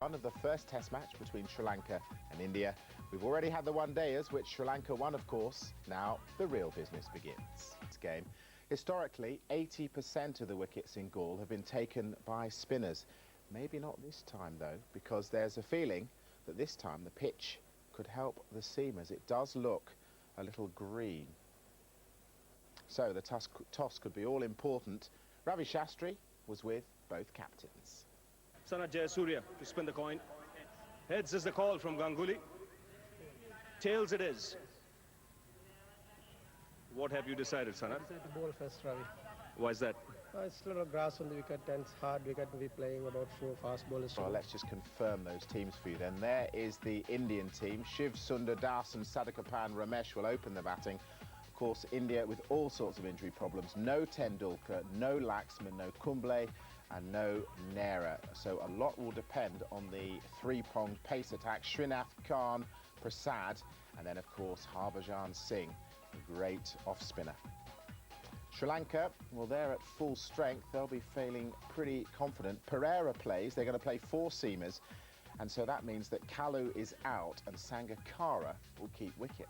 One of the first test match between Sri Lanka and India. We've already had the one-dayers, which Sri Lanka won, of course. Now the real business begins. This game. Historically, 80% of the wickets in Galle have been taken by spinners. Maybe not this time, though, because there's a feeling that this time the pitch could help the seamers. It does look a little green. So the toss could be all important. Ravi Shastri was with both captains. Sanat Jayasuriya to spin the coin. Heads is the call from Ganguly. Tails it is. What have you decided, Sanat? I decided to bowl first, Ravi. Why is that? It's a little grass on the wicket and it's hard wicket to be playing about 4 fast bowlers. Well, let's just confirm those teams for you then. There is the Indian team. Shiv, Sundar, Das and Sadakapan Ramesh will open the batting. Of course, India with all sorts of injury problems. No Tendulkar, no Laxman, no Kumble and no Nehra. So a lot will depend on the three-pronged pace attack. Srinath, Khan, Prasad and then, of course, Harbhajan Singh, a great off-spinner. Sri Lanka, well, they're at full strength. They'll be feeling pretty confident. Pereira plays. They're going to play 4 seamers. And so that means that Kalu is out and Sangakkara will keep wicket.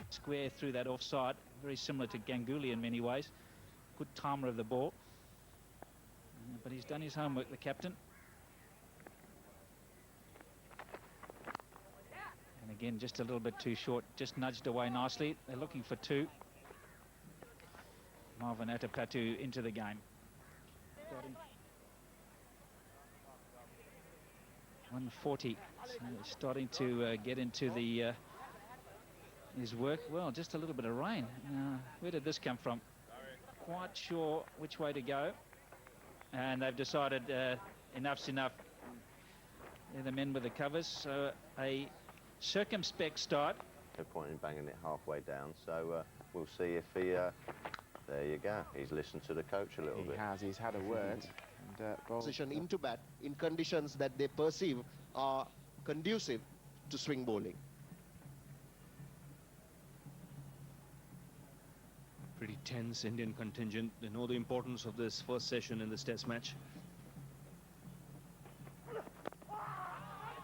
Square through that offside, very similar to Ganguly in many ways. Good timer of the ball. But he's done his homework, the captain. And again, just a little bit too short, just nudged away nicely. They're looking for 2. Marvin Atapatu into the game. 140. So starting to get into the his work. Well, just a little bit of rain. Where did this come from? Quite sure which way to go. And they've decided enough's enough. They're the men with the covers. So a circumspect start. No point in banging it halfway down. So we'll see if he... there you go. He's listened to the coach a little bit. He has. He's had a word. And, position into bat in conditions that they perceive are conducive to swing bowling. Pretty tense Indian contingent. They know the importance of this first session in this test match.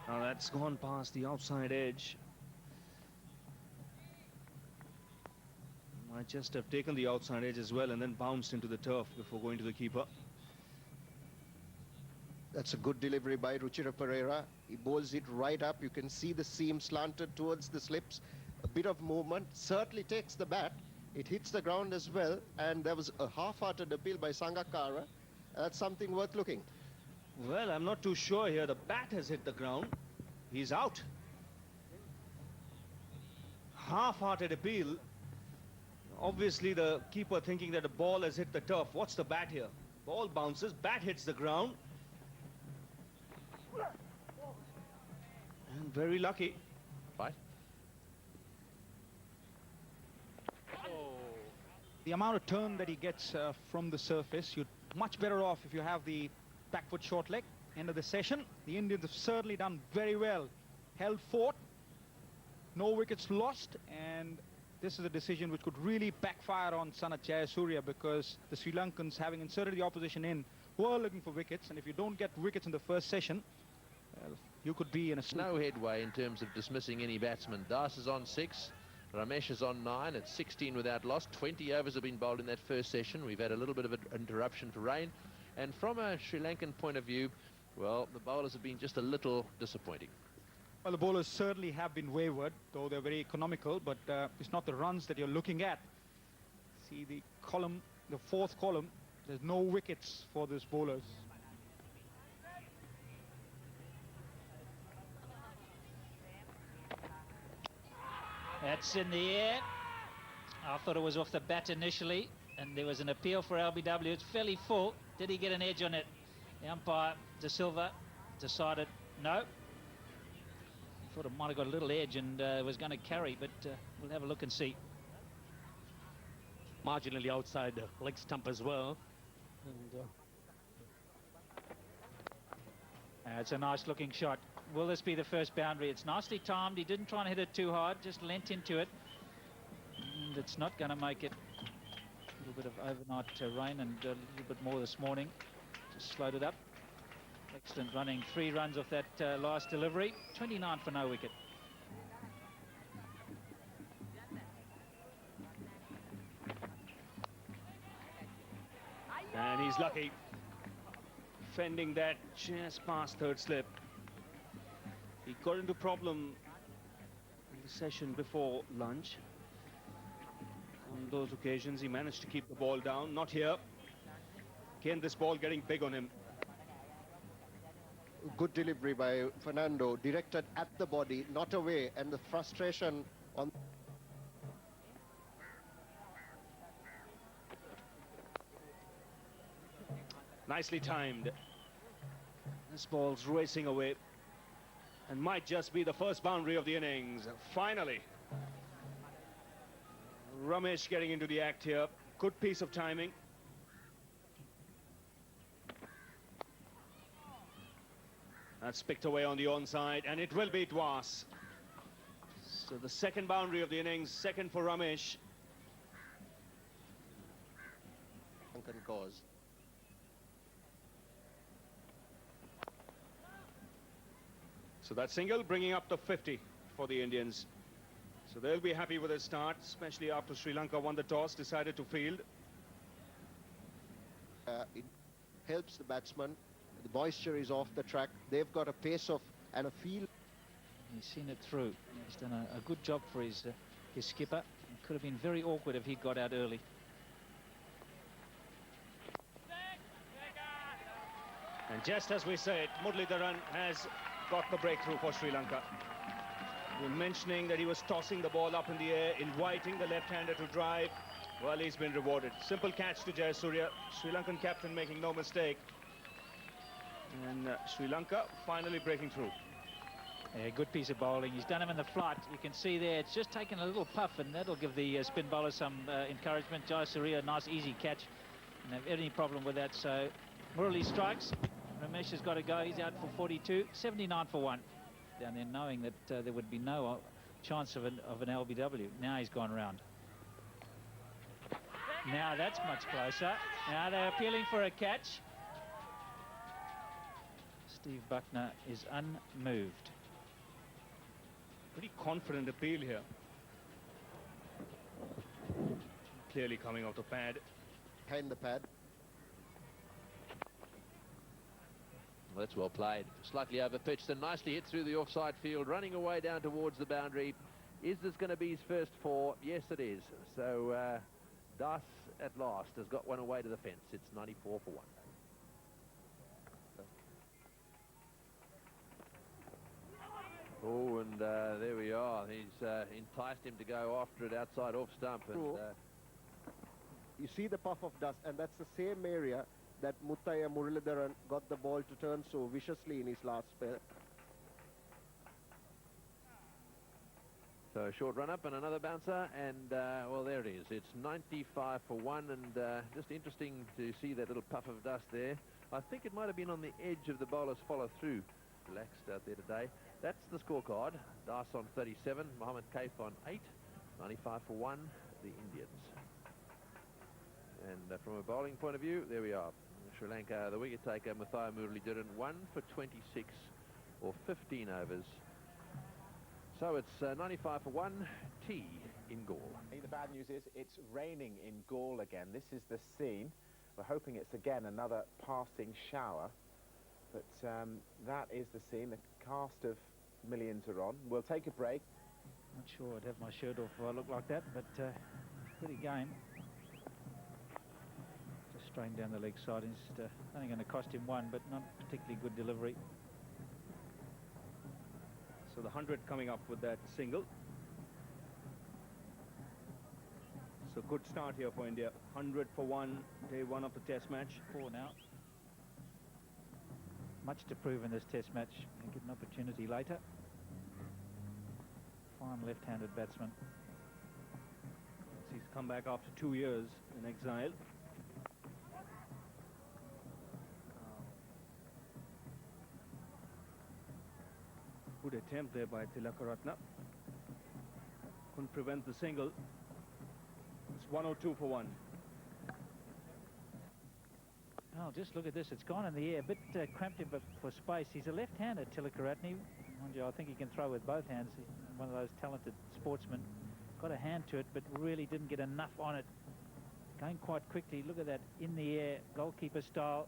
Now that's gone past the outside edge. Might just have taken the outside edge as well and then bounced into the turf before going to the keeper. That's a good delivery by Ruchira Pereira. He bowls it right up. You can see the seam slanted towards the slips. A bit of movement. Certainly takes the bat. It hits the ground as well. And there was a half-hearted appeal by Sangakkara. That's something worth looking. Well, I'm not too sure here. The bat has hit the ground. He's out. Half-hearted appeal. Obviously, the keeper thinking that the ball has hit the turf. What's the bat here? Ball bounces. Bat hits the ground. And very lucky. Right. The amount of turn that he gets from the surface, you're much better off if you have the back foot short leg. End of the session, the Indians have certainly done very well. Held fort, no wickets lost, and this is a decision which could really backfire on Sanat Jayasuriya because the Sri Lankans, having inserted the opposition in, were looking for wickets, and if you don't get wickets in the first session, well, you could be in a... No headway in terms of dismissing any batsman. Das is on 6. Ramesh is on 9. It's 16 without loss. 20 overs have been bowled in that first session. We've had a little bit of an interruption to rain. And from a Sri Lankan point of view, well, the bowlers have been just a little disappointing. Well, the bowlers certainly have been wayward, though they're very economical, but it's not the runs that you're looking at. See the column, the 4th column, there's no wickets for these bowlers. That's in the air. I thought it was off the bat initially, and there was an appeal for LBW. It's fairly full. Did he get an edge on it? The umpire, De Silva, decided no. Thought it might have got a little edge and was going to carry, but we'll have a look and see. Marginally outside the leg stump as well. And, it's a nice looking shot. Will this be the first boundary? It's nicely timed. He didn't try and hit it too hard, just leant into it. And it's not going to make it. A little bit of overnight rain and a little bit more this morning. Just slowed it up. Excellent running, 3 runs off that last delivery, 29 for no wicket. And he's lucky. Fending that just past third slip. He got into problem in the session before lunch. On those occasions, he managed to keep the ball down. Not here. Again, this ball getting big on him. Good delivery by Fernando, directed at the body, not away, and the frustration on... Nicely timed. This ball's racing away and might just be the first boundary of the innings. Finally, Ramesh getting into the act here. Good piece of timing. That's picked away on the onside, and it will be Dwas. So the second boundary of the innings, second for Ramesh. Lankan cause. So that single bringing up the 50 for the Indians. So they'll be happy with their start, especially after Sri Lanka won the toss, decided to field. It helps the batsman. The moisture is off the track. They've got a pace of and a feel. He's seen it through. He's done a good job for his skipper. It could have been very awkward if he'd got out early. And just as we said, Muralidharan has got the breakthrough for Sri Lanka. We're mentioning that he was tossing the ball up in the air, inviting the left-hander to drive. Well, he's been rewarded. Simple catch to Jayasuriya. Sri Lankan captain making no mistake. And Sri Lanka finally breaking through. Yeah, good piece of bowling. He's done him in the flight. You can see there, it's just taken a little puff, and that'll give the spin bowler some encouragement. Jayasuriya, nice easy catch. Don't have any problem with that. So Murali strikes. Ramesh has got to go. He's out for 42. 79 for 1. Down there, knowing that there would be no chance of an LBW. Now he's gone round. Now that's much closer. Now they're appealing for a catch. Steve Buckner is unmoved. Pretty confident appeal here. Clearly coming off the pad. Behind the pad. Well, that's well played. Slightly over-pitched and nicely hit through the offside field, running away down towards the boundary. Is this going to be his first 4? Yes, it is. So Das at last has got one away to the fence. It's 94 for 1. Oh, and there we are. He's enticed him to go after it outside off stump. And, you see the puff of dust, and that's the same area that Muthaiya Muralidharan got the ball to turn so viciously in his last spell. So a short run up and another bouncer, and well, there it is. It's 95 for 1, and just interesting to see that little puff of dust there. I think it might have been on the edge of the bowler's follow through. Relaxed out there today. That's the scorecard. Das on 37, Mohammed Kaif on 8, 95 for 1, the Indians. And from a bowling point of view, there we are. Sri Lanka, the wicket taker, Muthaiya Muralidharan, 1 for 26 or 15 overs. So it's 95 for 1, T in Galle. The bad news is it's raining in Galle again. This is the scene. We're hoping it's again another passing shower. But that is the scene. The cast of millions are on. We'll take a break. Not sure I'd have my shirt off if I look like that, but pretty game. Just straight down the leg side. It's only going to cost him 1, but not particularly good delivery. So the 100 coming up with that single. So good start here for India. 100 for 1, day 1 of the test match. 4 now. Much to prove in this test match. He'll get an opportunity later. Fine left-handed batsman. He's come back after 2 years in exile. Good attempt there by Tilakaratne. Couldn't prevent the single. It's 102 for 1. Well, just look at this. It's gone in the air. A bit cramped him for space. He's a left-hander, Tilakaratne. Mind you, I think he can throw with both hands. He's one of those talented sportsmen. Got a hand to it, but really didn't get enough on it. Going quite quickly. Look at that in the air, goalkeeper style.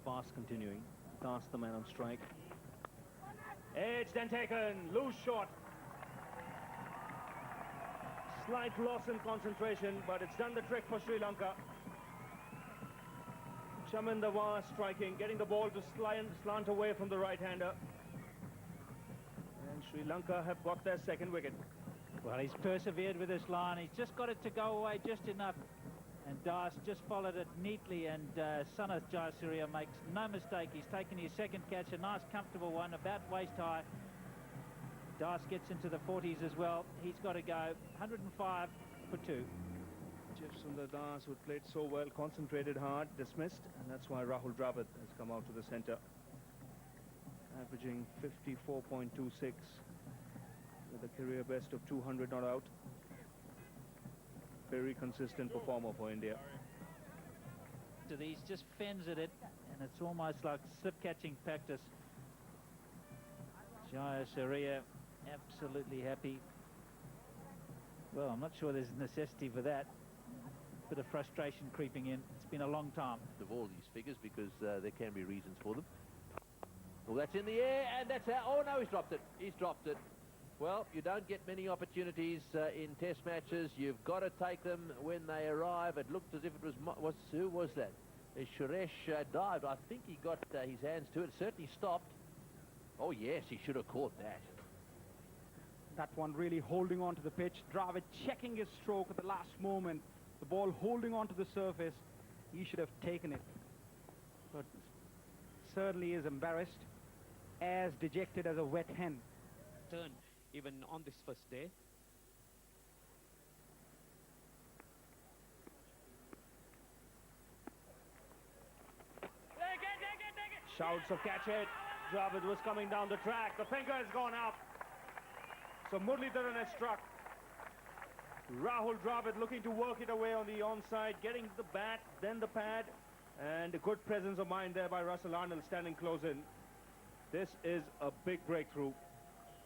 Pass continuing. Das the man on strike. It's then taken. Loose shot. Slight loss in concentration, but it's done the trick for Sri Lanka. Chamindawa striking, getting the ball to slant away from the right-hander. And Sri Lanka have got their second wicket. Well, he's persevered with this line. He's just got it to go away just enough. And Das just followed it neatly, and Sanath Jayasuriya makes no mistake. He's taken his second catch, a nice, comfortable one, about waist-high. Das gets into the 40s as well. He's got to go 105 for 2. Shiv Sundar Das, who played so well, concentrated hard, dismissed, and that's why Rahul Dravid has come out to the centre. Averaging 54.26 with a career best of 200 not out. Very consistent performer for India. To these, just fends at it, and it's almost like slip-catching practice. Jayasuriya absolutely happy. Well, I'm not sure there's necessity for that. Bit of frustration creeping in. It's been a long time. Of all these figures, because there can be reasons for them. Well, that's in the air, and that's out. Oh, no, he's dropped it. He's dropped it. Well, you don't get many opportunities in test matches. You've got to take them when they arrive. It looked as if it was... who was that? Suresh dived. I think he got his hands to it. Certainly stopped. Oh, yes, he should have caught that. That one really holding on to the pitch. Dravid checking his stroke at the last moment. The ball holding on to the surface. He should have taken it. But certainly is embarrassed, as dejected as a wet hen. Turn even on this first day. Shouts of catch it. Dravid was coming down the track. The finger has gone up. So Muralidharan has struck. Rahul Dravid looking to work it away on the onside, getting the bat, then the pad, and a good presence of mind there by Russell Arnold standing close in. This is a big breakthrough.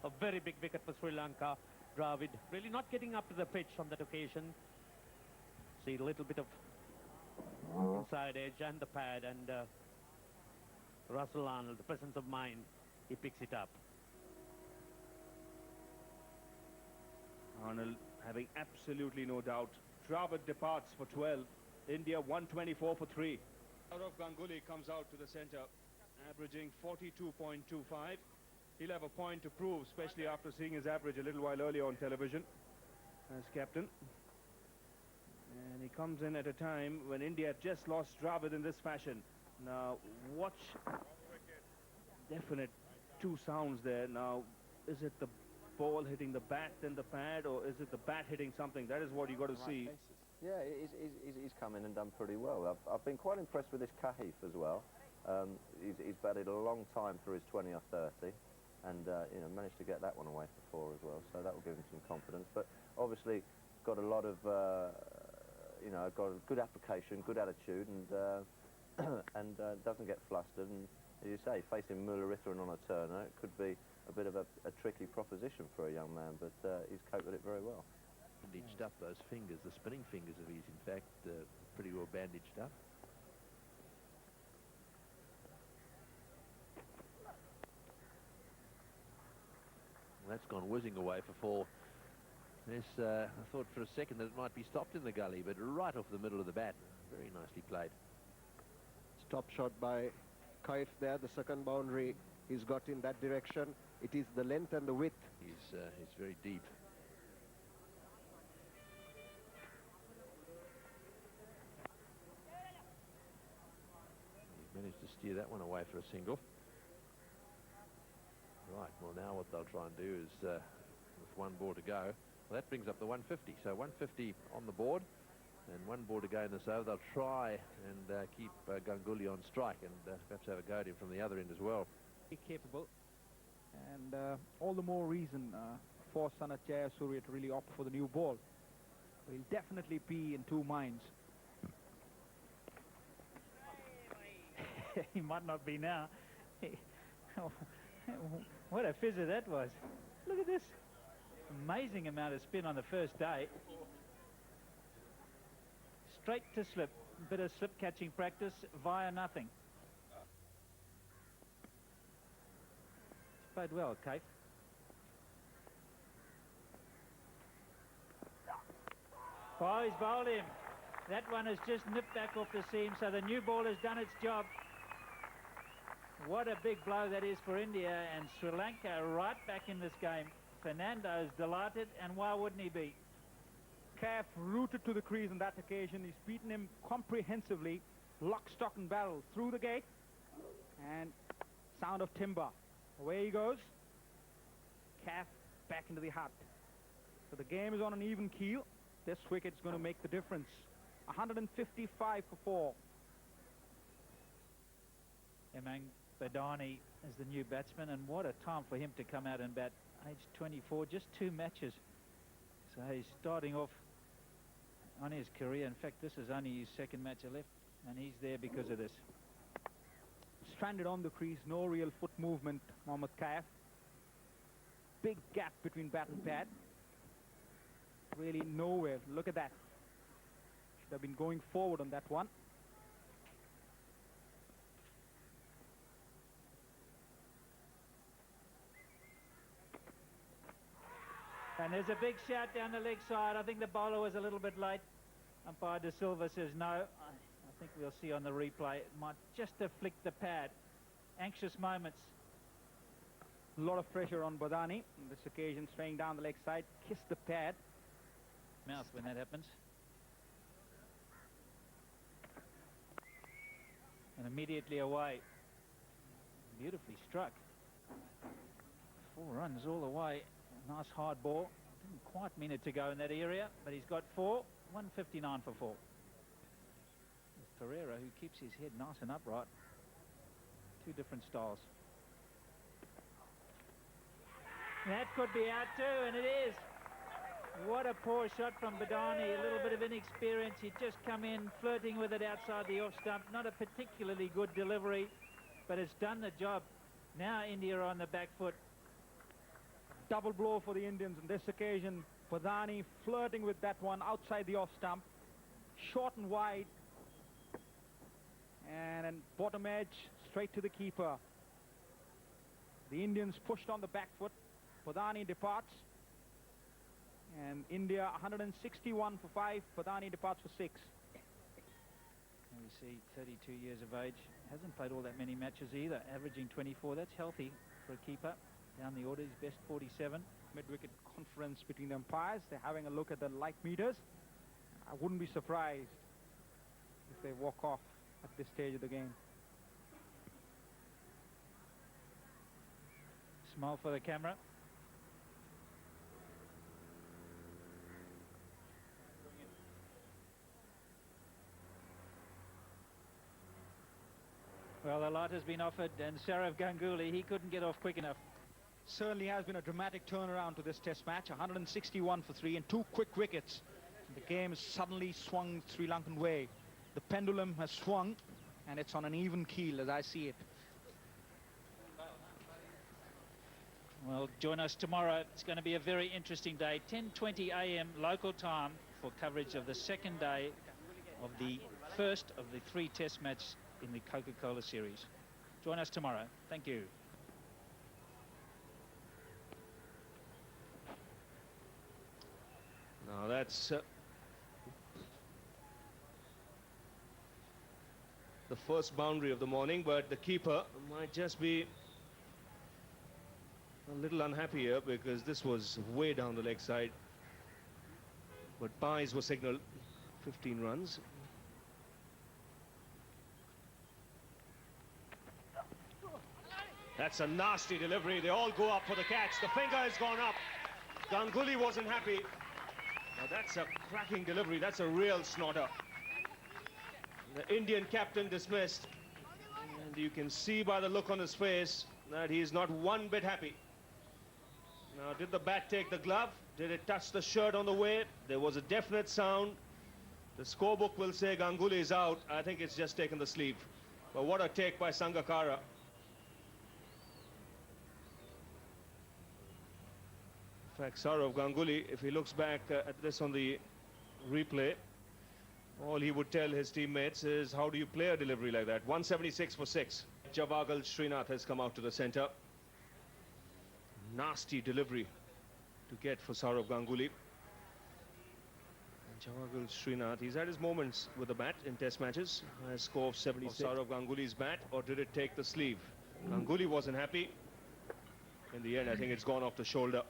A very big wicket for Sri Lanka. Dravid really not getting up to the pitch on that occasion. See a little bit of inside edge and the pad, and Russell Arnold, the presence of mind, he picks it up. Arnold having absolutely no doubt. Dravid departs for 12. India 124 for 3. Gaurav Ganguly comes out to the centre, averaging 42.25. He'll have a point to prove, especially after seeing his average a little while earlier on television as captain. And he comes in at a time when India had just lost Dravid in this fashion. Now, watch. Definite two sounds there. Now, is it the ball hitting the bat, then the pad, or is it the bat hitting something? That is what you got to see. Yeah, he's come in and done pretty well. I've been quite impressed with this Kahif as well. He's batted a long time through his 20 or 30, and you know, managed to get that one away for 4 as well. So that will give him some confidence. But obviously, got a lot of you know, got a good application, good attitude, and and doesn't get flustered. And as you say, facing Muralidharan on a turner, it could be a bit of a tricky proposition for a young man, but he's coped with it very well. Bandaged up, those fingers, the spinning fingers of his, in fact, pretty well bandaged up. Well, that's gone whizzing away for 4. This, I thought for a second that it might be stopped in the gully, but right off the middle of the bat. Very nicely played. Stop shot by Kaif there, the second boundary he's got in that direction. It is the length and the width. He's very deep. He managed to steer that one away for a single. Right, well now what they'll try and do is, with 1 ball to go, well that brings up the 150. So 150 on the board, and 1 ball to go in this over. They'll try and keep Ganguly on strike, and perhaps have a go at him from the other end as well. Capable, and all the more reason force Sana Jayasuriya to really opt for the new ball. He'll definitely be in two minds. He might not be now. What a fizzer that was. Look at this. Amazing amount of spin on the first day. Straight to slip. Bit of slip catching practice via nothing. It's played well, Kate. Oh, he's bowled him. That one has just nipped back off the seam, so the new ball has done its job. What a big blow that is for India, and Sri Lanka right back in this game. Fernando's delighted, and why wouldn't he be? Kaif rooted to the crease on that occasion. He's beaten him comprehensively. Lock, stock and barrel through the gate. And sound of timber. Away he goes. Kaif back into the hut. So the game is on an even keel. This wicket's going to make the difference. 155 for 4. Emang Badani is the new batsman, and what a time for him to come out and bat. Age 24, just 2 matches. So he's starting off on his career. In fact, this is only his second match left, and he's there because of this. Stranded on the crease, no real foot movement, Mohammad Kaif. Big gap between bat and pad. Really nowhere. Look at that. Should have been going forward on that one. And there's a big shout down the leg side. I think the bowler was a little bit late. Umpire De Silva says no. I think we'll see on the replay. It might just have flicked the pad. Anxious moments. A lot of pressure on Badani. On this occasion, straying down the leg side. Kissed the pad. Mouth when that happens. And immediately away. Beautifully struck. 4 runs all the way. Nice hard ball. Didn't quite mean it to go in that area, but he's got 4. 159 for 4. Pereira, who keeps his head nice and upright. 2 different styles. That could be out too, and it is. What a poor shot from Badani. A little bit of inexperience. He'd just come in flirting with it outside the off stump. Not a particularly good delivery, but it's done the job. Now India are on the back foot. Double blow for the Indians on this occasion. Badani flirting with that one outside the off stump. Short and wide. And then bottom edge straight to the keeper. The Indians pushed on the back foot. Badani departs. And India 161 for 5. Badani departs for 6. And we see 32 years of age. Hasn't played all that many matches either. Averaging 24. That's healthy for a keeper. Down the order, he's best 47. Mid-wicket conference between the umpires. They're having a look at the light meters. I wouldn't be surprised if they walk off at this stage of the game. Smile for the camera. Well, the light has been offered, and Saurav Ganguly, he couldn't get off quick enough. Certainly has been a dramatic turnaround to this test match. 161 for 3 and 2 quick wickets. The game has suddenly swung Sri Lankan way. The pendulum has swung, and it's on an even keel as I see it. Well, join us tomorrow. It's going to be a very interesting day. 10:20 a.m. local time for coverage of the second day of the first of the 3 test matches in the Coca-Cola series. Join us tomorrow. Thank you. Now that's the first boundary of the morning, but the keeper might just be a little unhappy here because this was way down the leg side. But byes were signaled. 15 runs. That's a nasty delivery. They all go up for the catch. The finger has gone up. Ganguly wasn't happy. Now that's a cracking delivery. That's a real snorter. The Indian captain dismissed. And you can see by the look on his face that he is not one bit happy. Now, did the bat take the glove? Did it touch the shirt on the way? There was a definite sound. The scorebook will say Ganguly is out. I think it's just taken the sleeve. But what a take by Sangakkara. In fact, Sourav Ganguly, if he looks back at this on the replay, all he would tell his teammates is, how do you play a delivery like that? 176 for 6. Javagal Srinath has come out to the centre. Nasty delivery to get for Sourav Ganguly. Javagal Srinath, he's had his moments with the bat in test matches. A score of 76. Sourav Ganguly's bat, or did it take the sleeve? Ganguly wasn't happy. In the end, I think it's gone off the shoulder.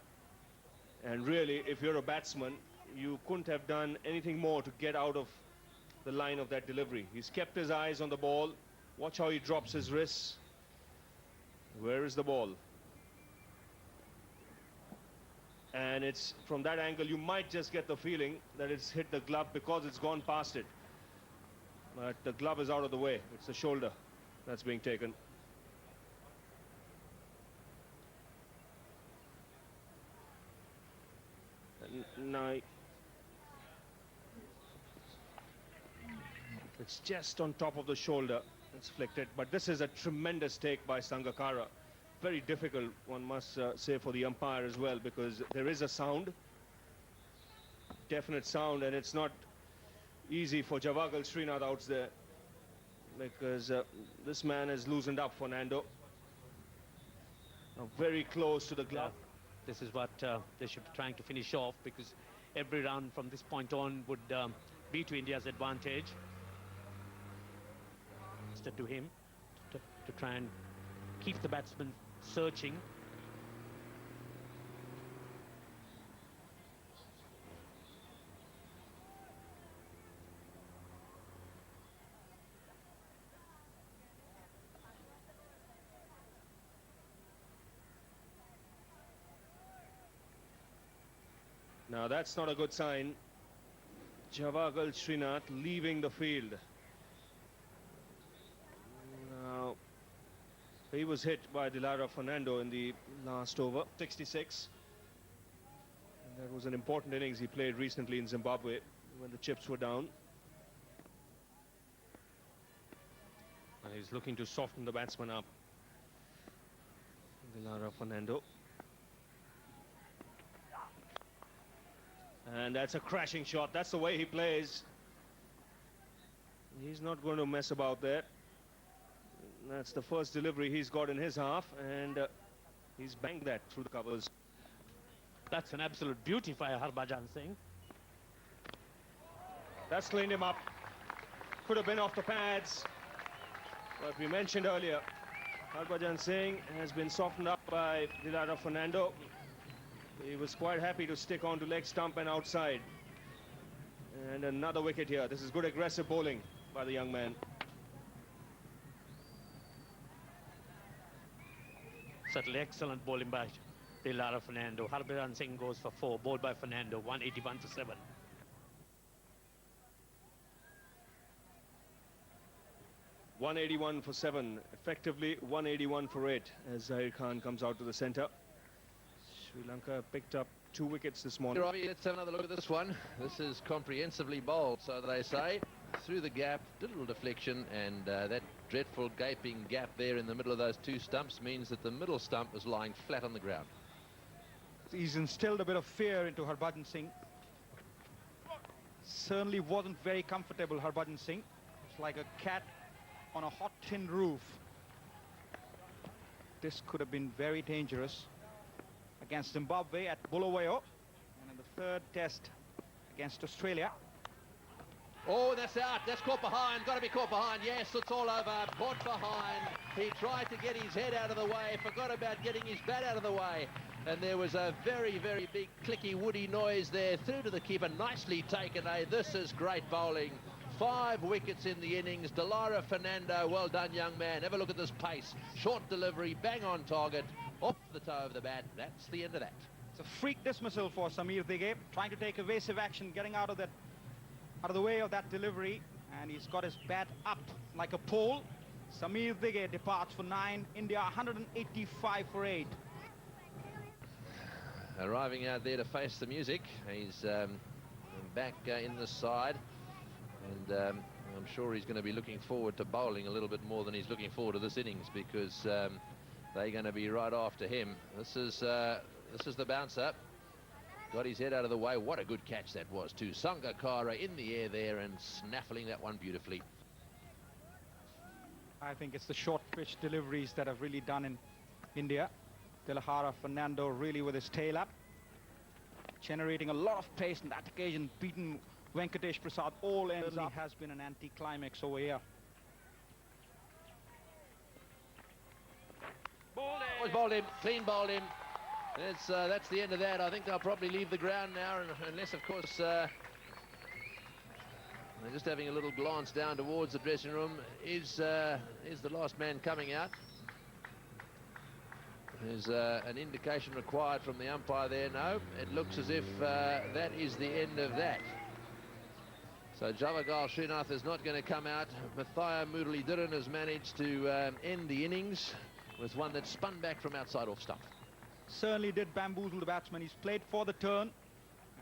And really, if you're a batsman, you couldn't have done anything more to get out of the line of that delivery. He's kept his eyes on the ball. Watch how he drops his wrists. Where is the ball? And it's from that angle, you might just get the feeling that it's hit the glove because it's gone past it. But the glove is out of the way. It's the shoulder that's being taken. Now, it's just on top of the shoulder. It's flicked, but this is a tremendous take by Sangakkara. Very difficult, one must say, for the umpire as well, because there is a sound, definite sound, and it's not easy for Javagal Srinath out there, because this man has loosened up Fernando. Now very close to the glove. This is what they should be trying to finish off, because every run from this point on would be to India's advantage. Instead to him to try and keep the batsman searching. Now that's not a good sign. Javagal Srinath leaving the field. Now he was hit by Dilara Fernando in the last over. 66. And that was an important innings he played recently in Zimbabwe when the chips were down. And he's looking to soften the batsman up. Dilara Fernando. And that's a crashing shot. That's the way he plays. He's not going to mess about there. That's the first delivery he's got in his half, and he's banged that through the covers. That's an absolute beauty by Harbhajan Singh. That's cleaned him up. Could have been off the pads. But we mentioned earlier, Harbhajan Singh has been softened up by Dilara Fernando. He was quite happy to stick on to leg stump and outside. And another wicket here. This is good aggressive bowling by the young man. Certainly excellent bowling by Dilara Fernando. Harbhajan Singh goes for 4, bowled by Fernando, 181 for 7. .181 for 7, effectively 181 for 8 as Zahir Khan comes out to the centre. Sri Lanka picked up 2 wickets this morning. Robbie, let's have another look at this one. This is comprehensively bowled, so they say. Through the gap, little deflection, and that dreadful gaping gap there in the middle of those 2 stumps means that the middle stump is lying flat on the ground. He's instilled a bit of fear into Harbhajan Singh. Certainly wasn't very comfortable, Harbhajan Singh. It's like a cat on a hot tin roof. This could have been very dangerous against Zimbabwe at Bulawayo, and in the 3rd test against Australia. Oh, that's out. That's caught behind. Got to be caught behind. Yes, it's all over. Caught behind. He tried to get his head out of the way. Forgot about getting his bat out of the way. And there was a very, very big clicky woody noise there. Through to the keeper. Nicely taken, eh? This is great bowling. 5 wickets in the innings. Dilara Fernando, well done, young man. Have a look at this pace. Short delivery, bang on target. Off the toe of the bat. That's the end of that. It's a freak dismissal for Sameer Dighe, trying to take evasive action, getting out of the way of that delivery, and he's got his bat up like a pole. Sameer Dighe departs for 9. India 185 for 8. arriving out there to face the music. He's back in the side, and I'm sure he's going to be looking forward to bowling a little bit more than he's looking forward to this innings, because they're going to be right after him. This is the bouncer. Got his head out of the way. What a good catch that was too. Sangakkara in the air there and snaffling that one beautifully. I think it's the short pitch deliveries that have really done in India. Dilhara Fernando really with his tail up, generating a lot of pace, and that occasion beaten Venkatesh Prasad all ends up. Has been an anti-climax over here. Bowled him, clean bowled him. That's the end of that. I think they'll probably leave the ground now, unless, of course, they're just having a little glance down towards the dressing room. Is the last man coming out? There's an indication required from the umpire there. No, it looks as if that is the end of that. So Javagal Srinath is not going to come out. Mathaya Muralidharan has managed to end the innings with one that spun back from outside off stump. Certainly did bamboozle the batsman. He's played for the turn,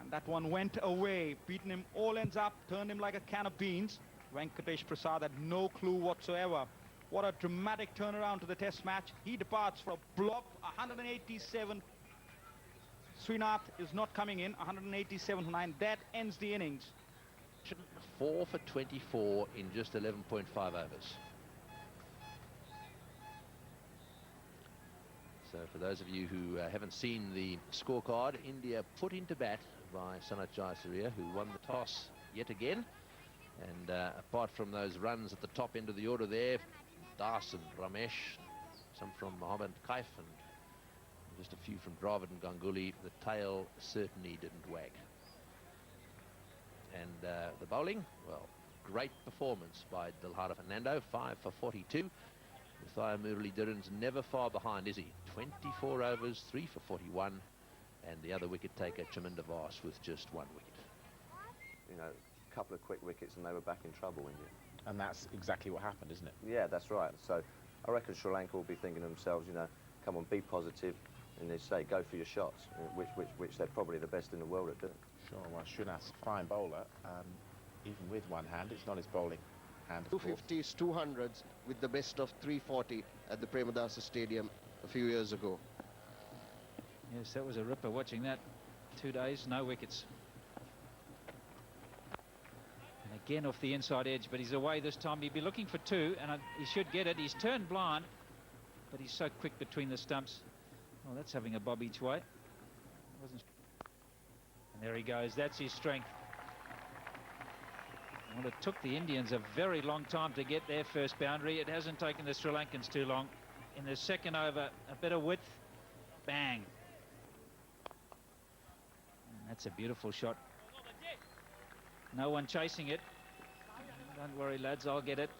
and that one went away. Beaten him all ends up, turned him like a can of beans. Venkatesh Prasad had no clue whatsoever. What a dramatic turnaround to the test match. He departs for a blob, 187. Srinath is not coming in, 187 for 9. That ends the innings. 4 for 24 in just 11.5 overs. So for those of you who haven't seen the scorecard, India put into bat by Sanat Jayasuriya, who won the toss yet again. And apart from those runs at the top end of the order there, Das and Ramesh, some from Mohammad Kaif, and just a few from Dravid and Ganguly, the tail certainly didn't wag. And the bowling, well, great performance by Dilhara Fernando, 5 for 42. Mathaya Muralidharan's never far behind, is he? 24 overs, 3 for 41, and the other wicket taker, Chaminda Vas, with just 1 wicket. You know, a couple of quick wickets and they were back in trouble, India. And that's exactly what happened, isn't it? Yeah, that's right. So I reckon Sri Lanka will be thinking to themselves, you know, come on, be positive, and they say, go for your shots, which they're probably the best in the world at doing. Sure, well, Srinath's a fine bowler, even with one hand. It's not his bowling hand, of 250s, 200s with the best of 340 at the Premadasa Stadium a few years ago. Yes, that was a ripper watching that. 2 days, no wickets. And again off the inside edge, but he's away this time. He'd be looking for 2, and he should get it. He's turned blind, but he's so quick between the stumps. Oh, that's having a bob each way. And there he goes. That's his strength. Well, it took the Indians a very long time to get their first boundary. It hasn't taken the Sri Lankans too long. In the second over, a bit of width. Bang. And that's a beautiful shot. No one chasing it. Don't worry, lads, I'll get it.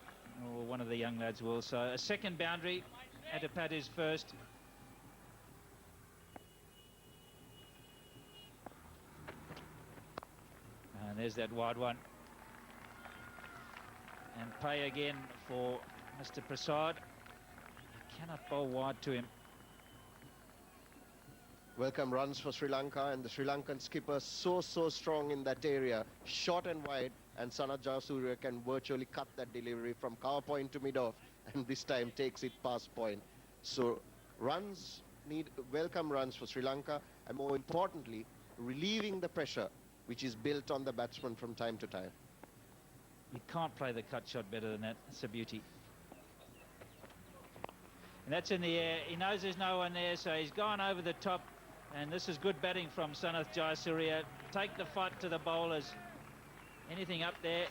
Or one of the young lads will. So a second boundary. Adipat is first. And there's that wide one. And pay again for Mr. Prasad. He cannot bowl wide to him. Welcome runs for Sri Lanka, and the Sri Lankan skipper so strong in that area, short and wide, and Sanat Jayasuriya can virtually cut that delivery from cover point to mid-off, and this time takes it past point. So runs, welcome runs for Sri Lanka, and more importantly, relieving the pressure which is built on the batsman from time to time. You can't play the cut shot better than that. It's a beauty. And that's in the air. He knows there's no one there, so he's gone over the top. And this is good batting from Sanat Jayasuriya. Take the fight to the bowlers. Anything up there,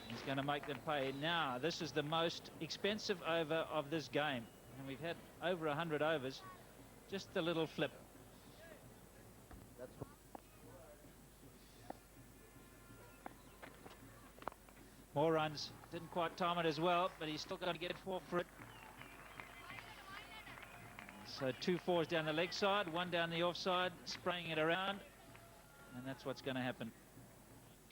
he's going to make them pay. Now, this is the most expensive over of this game. And we've had over 100 overs. Just a little flip. More runs. Didn't quite time it as well, but he's still going to get 4 for it. So 2 fours down the leg side, 1 down the offside, spraying it around, and that's what's going to happen.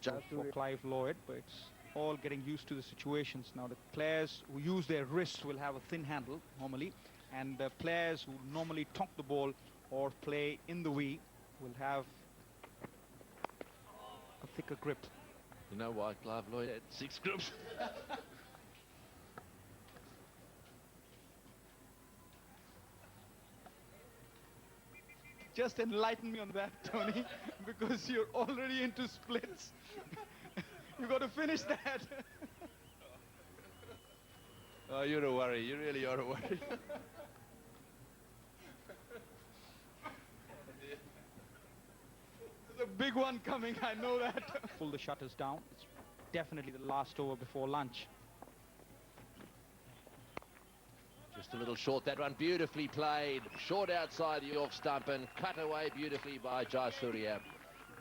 Just for Clive Lloyd, but it's all getting used to the situations. Now the players who use their wrists will have a thin handle normally, and the players who normally tonk the ball or play in the V will have a thicker grip. You know why Clive Lloyd had 6 groups? Just enlighten me on that, Tony, because you're already into splits. You've got to finish that. Oh, you're a worry. You really are a worry. There's a big one coming, I know that. Pull the shutters down. It's definitely the last over before lunch. Just a little short, that one beautifully played. Short outside the off stump and cut away beautifully by Jayasuriya.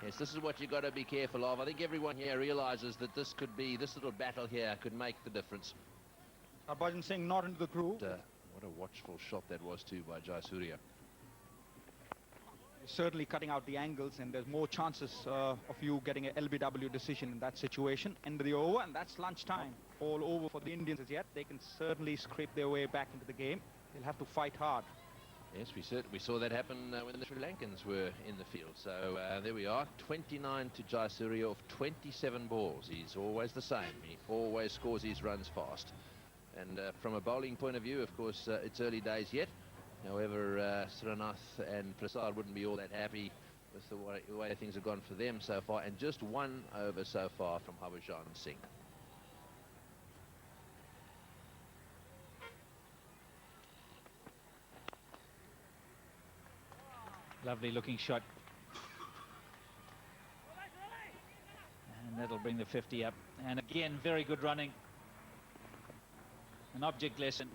Yes, this is what you've got to be careful of. I think everyone here realizes that this little battle here could make the difference. Harbhajan Singh not into the groove. What a watchful shot that was too by Jayasuriya. Certainly cutting out the angles, and there's more chances of you getting an LBW decision in that situation. End of the over, and that's lunchtime. All over for the Indians as yet. They can certainly scrape their way back into the game. They'll have to fight hard. Yes, we saw that happen when the Sri Lankans were in the field. So there we are, 29 to Jayasuriya of 27 balls. He's always the same. He always scores his runs fast. And from a bowling point of view, of course, it's early days yet. However, Srinath and Prasad wouldn't be all that happy with the way things have gone for them so far. And just 1 over so far from Harbhajan Singh. Lovely looking shot. And that'll bring the 50 up. And again, very good running. An object lesson.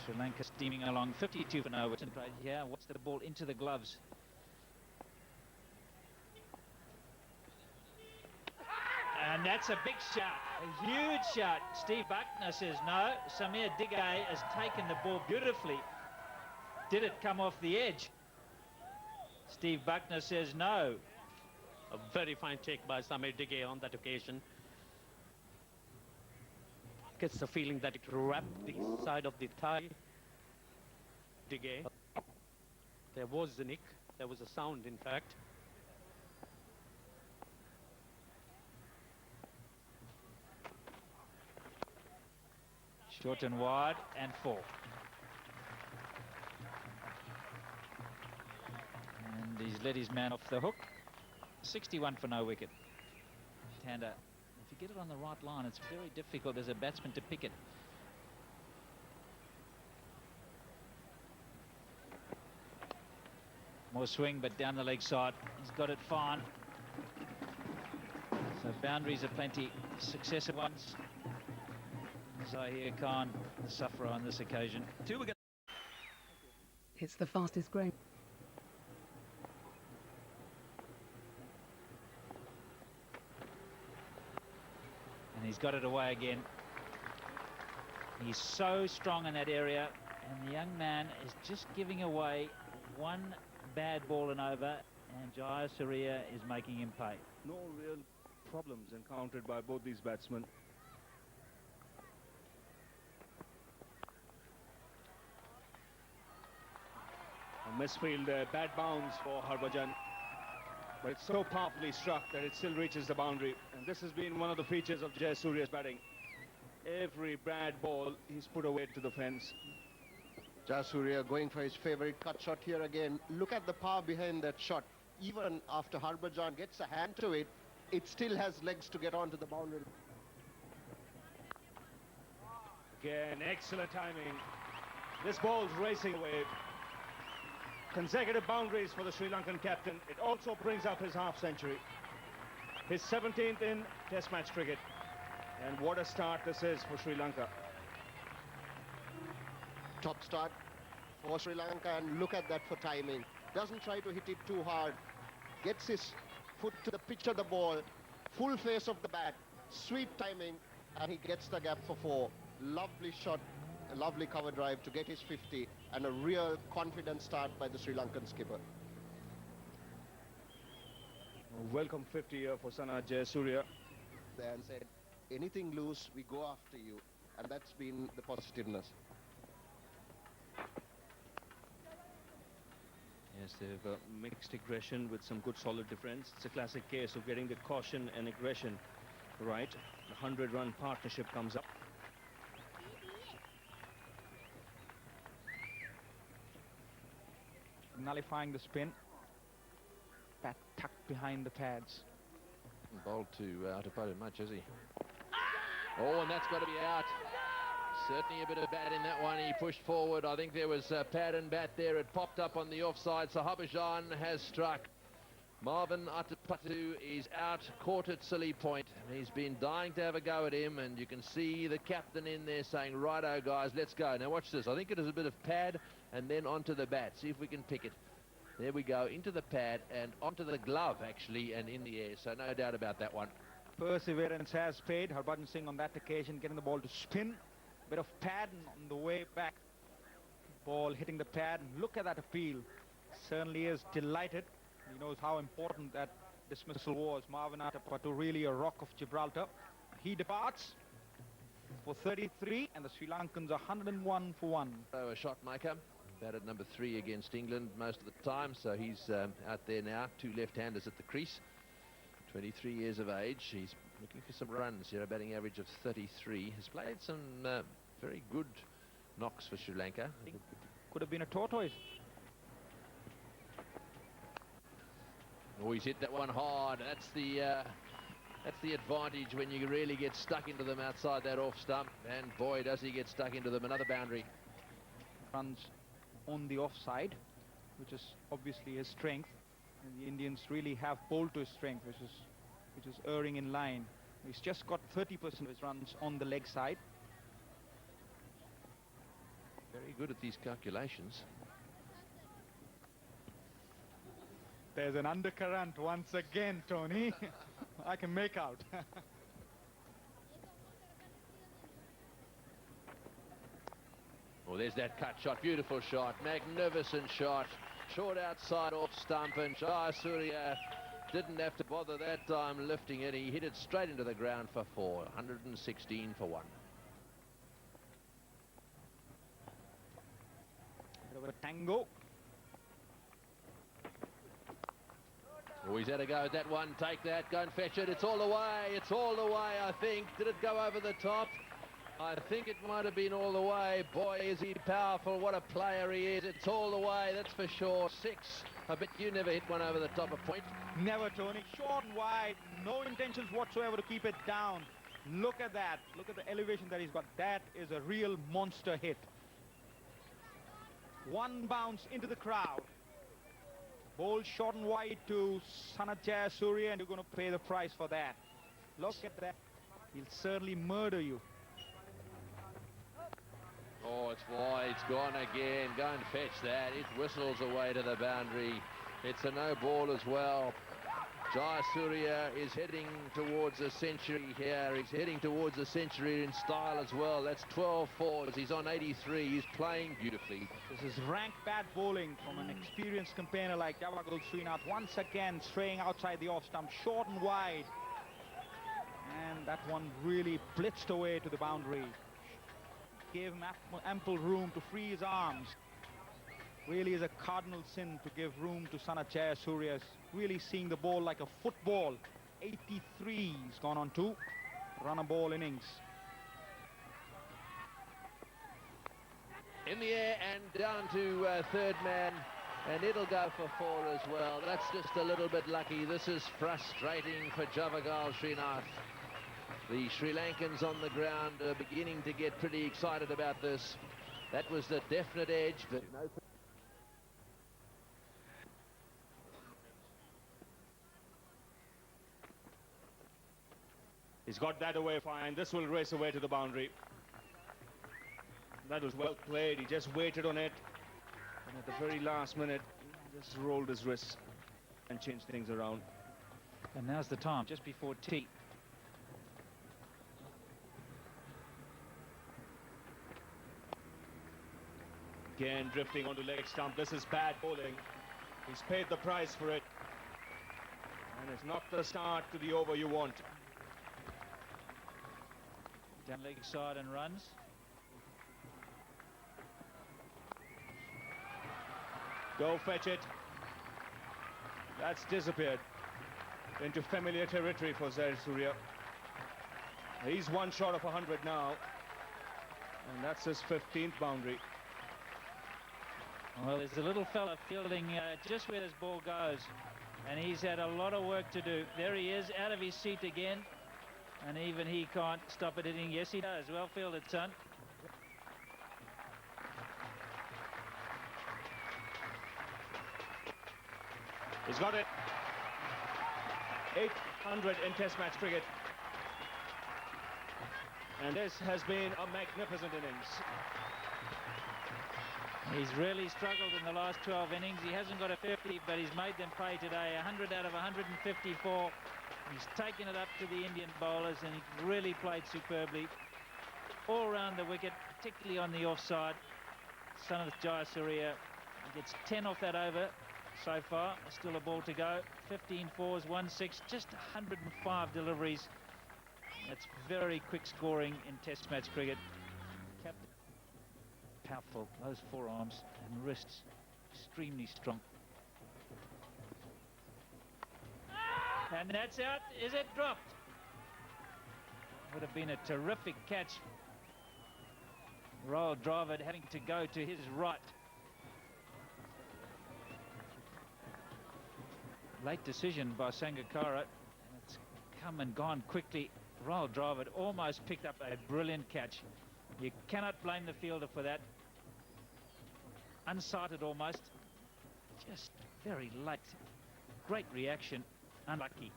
Sri Lanka steaming along, 52 for no. Right here, what's the ball into the gloves? And that's a big shot, a huge shot. Steve Buckner says no. Samir Digay has taken the ball beautifully. Did it come off the edge? Steve Buckner says no. A very fine take by Samir Digay on that occasion. Gets the feeling that it wrapped the side of the thigh. Digay. There was a nick. There was a sound, in fact. Short and wide and 4. And he's let his man off the hook. 61 for no wicket. Tanda, if you get it on the right line, it's very difficult as a batsman to pick it. More swing, but down the leg side. He's got it fine. So boundaries are plenty. Successive ones. Zahir Khan, the sufferer on this occasion. 2 wickets. It's the fastest growing. And he's got it away again. He's so strong in that area, and the young man is just giving away 1 bad ball and over, and Jayasuriya is making him pay. No real problems encountered by both these batsmen. A misfield, bad bounce for Harbhajan. But it's so powerfully struck that it still reaches the boundary. And this has been one of the features of Jayasuriya's batting. Every bad ball he's put away to the fence. Jayasuriya going for his favorite cut shot here again. Look at the power behind that shot. Even after Harbhajan gets a hand to it, it still has legs to get onto the boundary. Again, excellent timing. This ball's racing away. Consecutive boundaries for the Sri Lankan captain. It also brings up his half-century. His 17th in Test match cricket. And what a start this is for Sri Lanka. Top start for Sri Lanka, and look at that for timing. Doesn't try to hit it too hard. Gets his foot to the pitch of the ball. Full face of the bat. Sweet timing, and he gets the gap for 4. Lovely shot, a lovely cover drive to get his 50, and a real confident start by the Sri Lankan skipper. Welcome 50 here for Sanath Jayasuriya. There and said, anything loose, we go after you, and that's been the positiveness. Yes, they've mixed aggression with some good solid defense. It's a classic case of getting the caution and aggression right. The 100-run partnership comes up. Nullifying the spin. Bat tucked behind the pads. Bowled to put it much, has he? Oh, and that's got to be out. Certainly a bit of bat in that one. He pushed forward. I think there was pad and bat there. It popped up on the offside. So Harbhajan has struck. Marvin Atapatu is out, caught at silly point. He's been dying to have a go at him, and you can see the captain in there saying, righto guys, let's go. Now watch this. I think it is a bit of pad and then onto the bat. See if we can pick it. There we go, into the pad and onto the glove actually, and in the air. So no doubt about that one. Perseverance has paid. Harbhajan Singh on that occasion getting the ball to spin. Bit of pad on the way back. Ball hitting the pad. Look at that appeal. Certainly is delighted. He knows how important that dismissal was. Marvin Atapatu, really a rock of Gibraltar. He departs for 33, and the Sri Lankans are 101 for 1. So a shot maker, batted number 3 against England most of the time, so he's out there now. 2 left-handers at the crease. 23 years of age. He's looking for some runs here, a batting average of 33. Has played some very good knocks for Sri Lanka. Could have been a tortoise. Oh, he's hit that one hard. That's the advantage when you really get stuck into them outside that off stump. And boy, does he get stuck into them. Another boundary. Runs on the offside, which is obviously his strength. And the Indians really have bowled to his strength, which is erring in line. He's just got 30% of his runs on the leg side. Very good at these calculations. There's an undercurrent once again, Tony. I can make out. Oh, there's that cut shot. Beautiful shot. Magnificent shot. Short outside off stump, and Jayasuriya didn't have to bother that time lifting it. He hit it straight into the ground for 4. 116 for 1. Bit of a tango. Oh, he's had a go at that one. Take that. Go and fetch it. It's all the way. It's all the way, I think. Did it go over the top? I think it might have been all the way. Boy, is he powerful. What a player he is. It's all the way, that's for sure. 6. I bet you never hit one over the top of point. Never, Tony. Short and wide. No intentions whatsoever to keep it down. Look at that. Look at the elevation that he's got. That is a real monster hit. One bounce into the crowd. Ball short and wide to Sanat Jayasuriya, and you're going to pay the price for that. Look at that. He'll certainly murder you. Oh, it's wide. It's gone again. Go and fetch that. It whistles away to the boundary. It's a no ball as well. Jayasuriya is heading towards a century here. He's heading towards a century in style as well. That's 12 fours. He's on 83. He's playing beautifully. This is rank bad bowling from an experienced campaigner like Javagul Srinath. Once again, straying outside the off stump, short and wide. And that one really blitzed away to the boundary. Gave him ample room to free his arms. Really is a cardinal sin to give room to Sanat Jayasuriya. Really seeing the ball like a football. 83 he's gone on to. Run a ball innings. In the air and down to third man, and it'll go for 4 as well. That's just a little bit lucky. This is frustrating for Javagal Srinath. The Sri Lankans on the ground are beginning to get pretty excited about this. That was the definite edge, but no. He's got that away fine. This will race away to the boundary. That was well played. He just waited on it. And at the very last minute, he just rolled his wrists and changed things around. And now's the time, just before tea. Again, drifting onto leg stump. This is bad bowling. He's paid the price for it. And it's not the start to the over you want. Down leg side and runs. Go fetch it. That's disappeared into familiar territory for Jayasuriya. He's one short of 100 now, and that's his 15th boundary. Well, there's a little fella fielding just where this ball goes, and he's had a lot of work to do. There he is, out of his seat again, and even he can't stop it hitting. Yes, he does. Well fielded, son. He's got it. 800 in Test match cricket. And this has been a magnificent innings. He's really struggled in the last 12 innings. He hasn't got a 50, but he's made them pay today. 100 out of 154. He's taken it up to the Indian bowlers, and he really played superbly all around the wicket, particularly on the offside. Sanath Jayasuriya gets 10 off that over so far. Still a ball to go. 15 fours, 1-6, just 105 deliveries. That's very quick scoring in Test match cricket. Captain, powerful, those forearms and wrists, extremely strong. And that's out. Is it dropped? Would have been a terrific catch. Rahul Dravid having to go to his right. Late decision by Sangakkara. It's come and gone quickly. Rahul Dravid almost picked up a brilliant catch. You cannot blame the fielder for that. Unsighted almost. Just very late. Great reaction. Unlucky.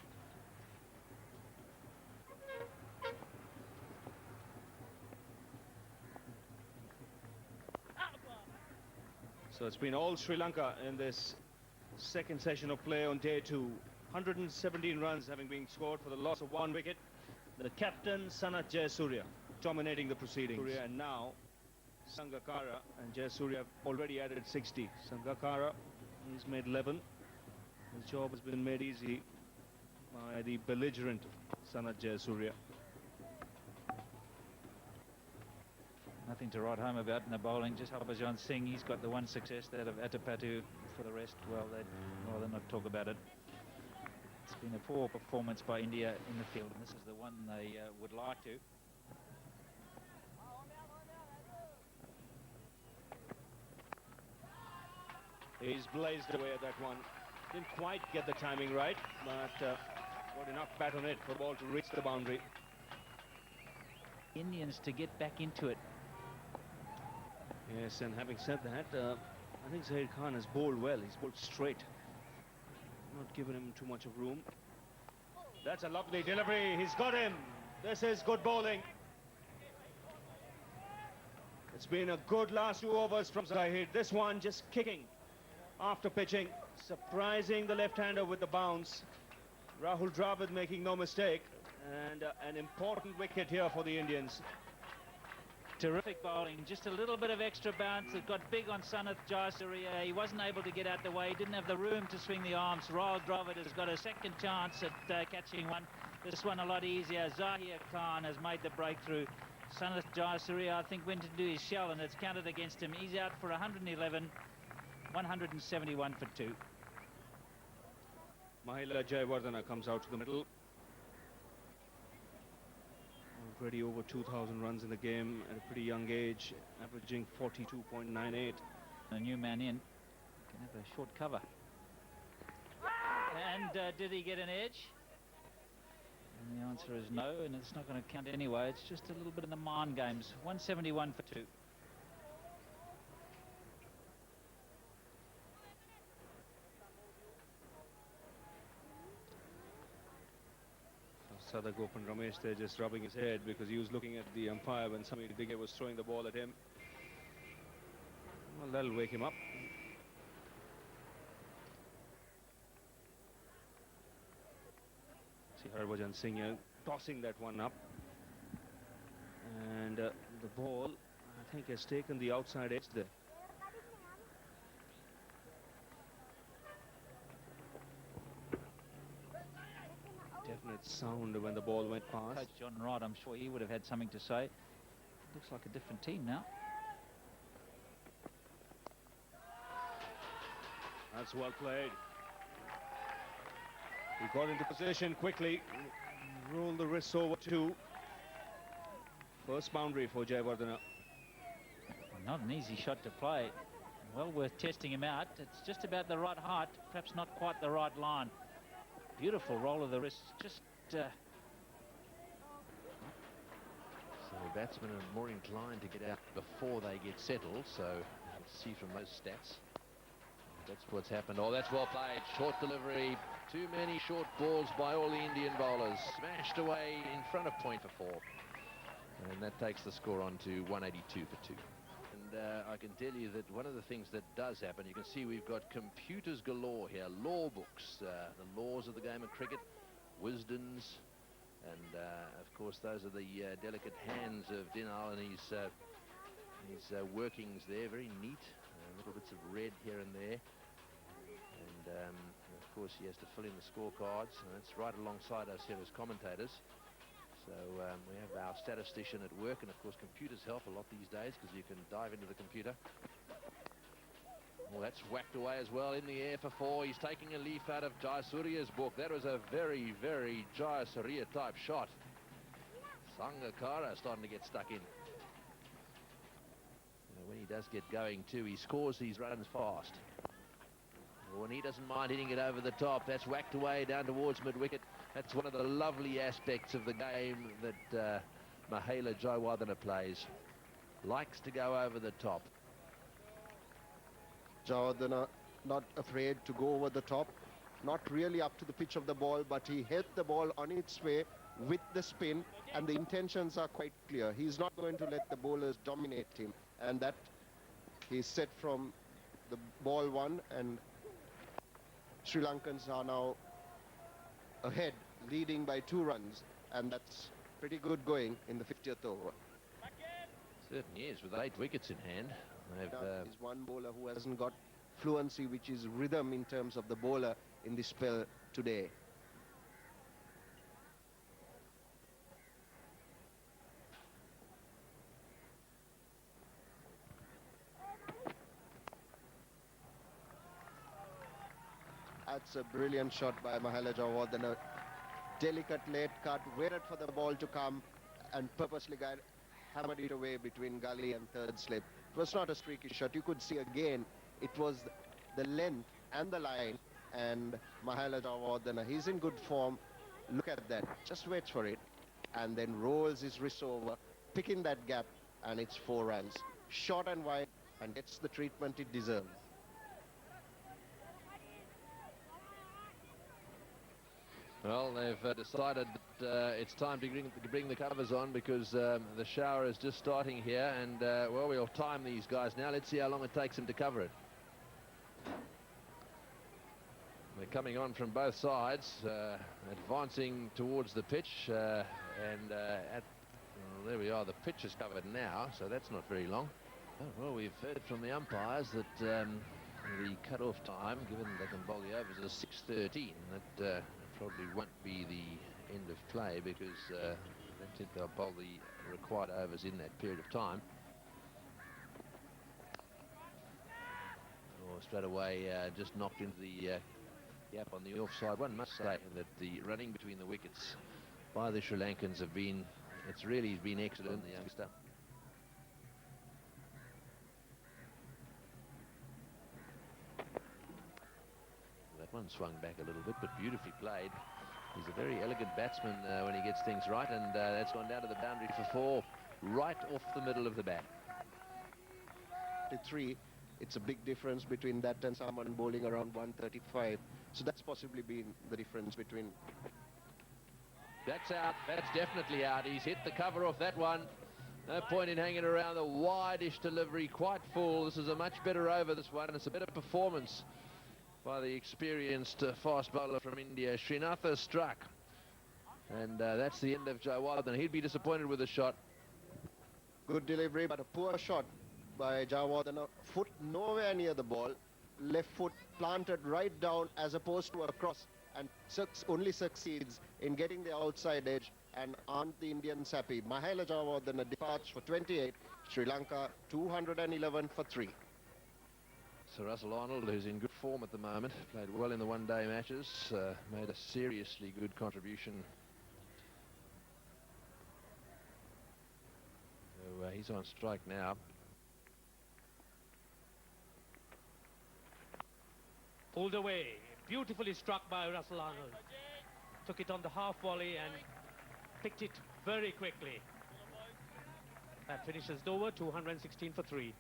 So it's been all Sri Lanka in this second session of play on day 2. 117 runs having been scored for the loss of 1 wicket. The captain, Sanath Jayasuriya, dominating the proceedings. And now, Sangakkara and Jayasuriya have already added 60. Sangakkara, he's made 11. His job has been made easy by the belligerent Sanath Jayasuriya. Nothing to write home about in the bowling. Just Harbhajan Singh, he's got the one success, that of Atapatu. For the rest, well, they'd rather not talk about it. It's been a poor performance by India in the field, and this is the one they would like to. He's blazed away at that one. Didn't quite get the timing right, but got enough bat on it for the ball to reach the boundary. Indians to get back into it. Yes, and having said that, I think Zaid Khan has bowled well. He's bowled straight. Not given him too much of room. That's a lovely delivery. He's got him. This is good bowling. It's been a good last 2 overs from Zahid. This one just kicking after pitching. Surprising the left-hander with the bounce. Rahul Dravid making no mistake. And an important wicket here for the Indians. Terrific bowling, just a little bit of extra bounce. It got big on Sanath Jayasuriya. He wasn't able to get out the way. He didn't have the room to swing the arms. Rahul Dravid has got a second chance at catching one. This one a lot easier. Zahir Khan has made the breakthrough. Sanath Jayasuriya, I think, went to do his shell, and it's counted against him. He's out for 111, 171 for 2. Mahela Jayawardena comes out to the middle. Already over 2,000 runs in the game at a pretty young age, averaging 42.98. A new man in can have a short cover. And did he get an edge? And the answer is no, and it's not going to count anyway. It's just a little bit in the mind games. 171 for 2. Sadagopan Ramesh there just rubbing his head because he was looking at the umpire when Samir Dighe was throwing the ball at him. Well, that'll wake him up. See Harbhajan Singh tossing that one up. And the ball, I think, has taken the outside edge there. Definite sound when the ball went past. Coach John Wright, I'm sure he would have had something to say. Looks like a different team now. That's well played. He got into position quickly, rolled the wrists over to first boundary for Jayawardene. Not an easy shot to play. Well worth testing him out. It's just about the right height, perhaps not quite the right line. Beautiful roll of the wrist. Just So batsmen are more inclined to get out before they get settled. So you can see from those stats, that's what's happened. Oh, that's well played. Short delivery. Too many short balls by all the Indian bowlers. Smashed away in front of point for 4. And that takes the score on to 182 for 2. And I can tell you that one of the things that does happen, you can see we've got computers galore here, law books, the laws of the game of cricket, wisdoms, and of course those are the delicate hands of Dinal and his workings there, very neat, little bits of red here and there, and of course he has to fill in the scorecards, and that's right alongside us here as commentators. So we have our statistician at work, and of course computers help a lot these days because you can dive into the computer. Well, that's whacked away as well in the air for 4. He's taking a leaf out of Jayasuriya's book. That was a very, very Jayasuriya type shot. Sangakkara starting to get stuck in. When he does get going too, he scores these runs fast. When he doesn't mind hitting it over the top, that's whacked away down towards mid-wicket. That's one of the lovely aspects of the game that Mahela Jayawardene plays. Likes to go over the top. Jayawardene not afraid to go over the top. Not really up to the pitch of the ball, but he hit the ball on its way with the spin, and the intentions are quite clear. He's not going to let the bowlers dominate him, and that he's set from the ball 1, and Sri Lankans are now ahead, leading by 2 runs, and that's pretty good going in the 50th over. Certainly is, with 8 wickets in hand. He's one bowler who hasn't got fluency, which is rhythm in terms of the bowler in this spell today. That's a brilliant shot by Mahela Jayawardene. Delicate late cut, waited for the ball to come and purposely hammered it away between Galle and third slip. It was not a streaky shot. You could see again it was the length and the line, and Mahela Jayawardene, he's in good form. Look at that, just waits for it and then rolls his wrist over, picking that gap, and it's 4 runs. Short and wide, and gets the treatment it deserves. Well, they've decided that it's time to bring the covers on because the shower is just starting here, and well, we'll time these guys now. Let's see how long it takes them to cover it. They're coming on from both sides, advancing towards the pitch, and well, there we are. The pitch is covered now, so that's not very long. Oh, well, we've heard from the umpires that the cut-off time, given they can bowl the overs, is 6:13. That probably won't be the end of play because I don't think they'll bowl the required overs in that period of time. Or straight away just knocked into the gap on the offside. One must say that the running between the wickets by the Sri Lankans it's really been excellent, the youngster. That one swung back a little bit, but beautifully played. He's a very elegant batsman when he gets things right, and that's gone down to the boundary for 4, right off the middle of the bat. 3, it's a big difference between that and someone bowling around 135. So that's possibly been the difference between. That's out. That's definitely out. He's hit the cover off that one. No point in hanging around. The wide-ish delivery, quite full. This is a much better over, this one. It's a better performance by the experienced fast bowler from India. Srinath struck. And that's the end of Jayawardene. He'd be disappointed with the shot. Good delivery, but a poor shot by Jayawardene. Foot nowhere near the ball. Left foot planted right down as opposed to a cross, and only succeeds in getting the outside edge, and aren't the Indians happy? Mahela Jayawardene departs for 28. Sri Lanka 211 for 3. Sir Russell Arnold, who's in good form at the moment. Played well in the one-day matches. Made a seriously good contribution. So he's on strike now. Pulled away. Beautifully struck by Russell Arnold. Took it on the half volley and picked it very quickly. That finishes Dover, 216 for 3.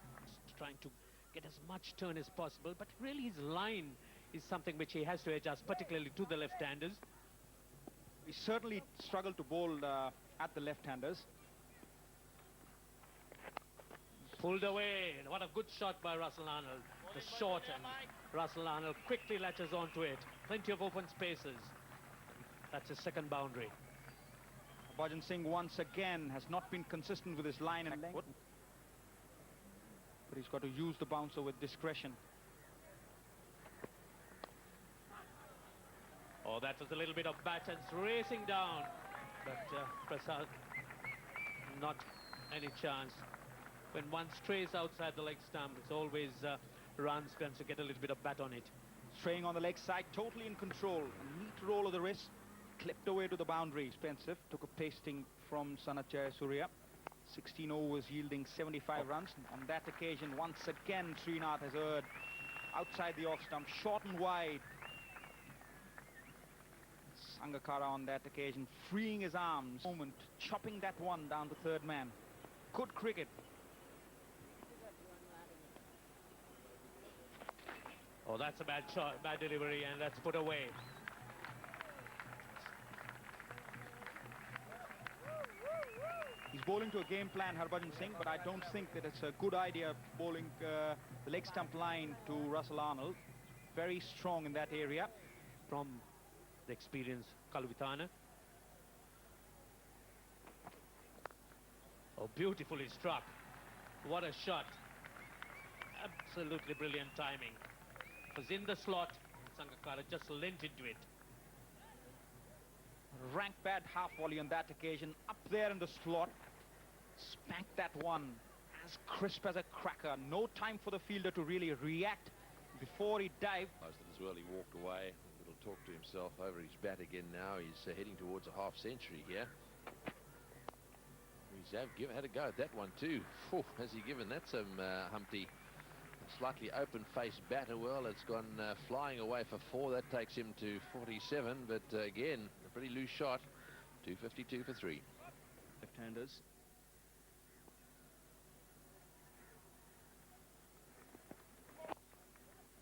Trying to get as much turn as possible, but really his line is something which he has to adjust, particularly to the left-handers. He certainly struggled to bowl at the left-handers. Pulled away. What a good shot by Russell Arnold. The short, and Russell Arnold quickly latches onto it. Plenty of open spaces. That's his second boundary. Harbhajan Singh once again has not been consistent with his line and length. But he's got to use the bouncer with discretion. Oh, that was a little bit of battens racing down. But Prasad, not any chance. When one strays outside the leg stump, it's always runs, tends to get a little bit of bat on it. Straying on the leg side, totally in control. A neat roll of the wrist, clipped away to the boundary. Spencer took a pasting from Sanat Jayasuriya. 16 overs yielding 75 runs. On that occasion, once again, Srinath has erred outside the off stump, short and wide. Sangakkara on that occasion freeing his arms, moment, chopping that one down to third man. Good cricket. Oh, that's a bad shot, bad delivery, and that's put away. He's bowling to a game plan, Harbhajan Singh, but I don't think that it's a good idea bowling the leg stump line to Russell Arnold. Very strong in that area. From the experienced Kalvithana. Oh, beautifully struck. What a shot. Absolutely brilliant timing. It was in the slot. Sangakkara just lent into it. Rank bad half volley on that occasion, up there in the slot. Spanked that one as crisp as a cracker. No time for the fielder to really react before he dived. As well, he walked away. A little talk to himself over his bat again now. He's heading towards a half century here. He's had a go at that one too. Phew, has he given that some Humpty? A slightly open-faced batter. Well, it's gone flying away for 4. That takes him to 47. But again, a pretty loose shot. 252 for 3. Left-handers.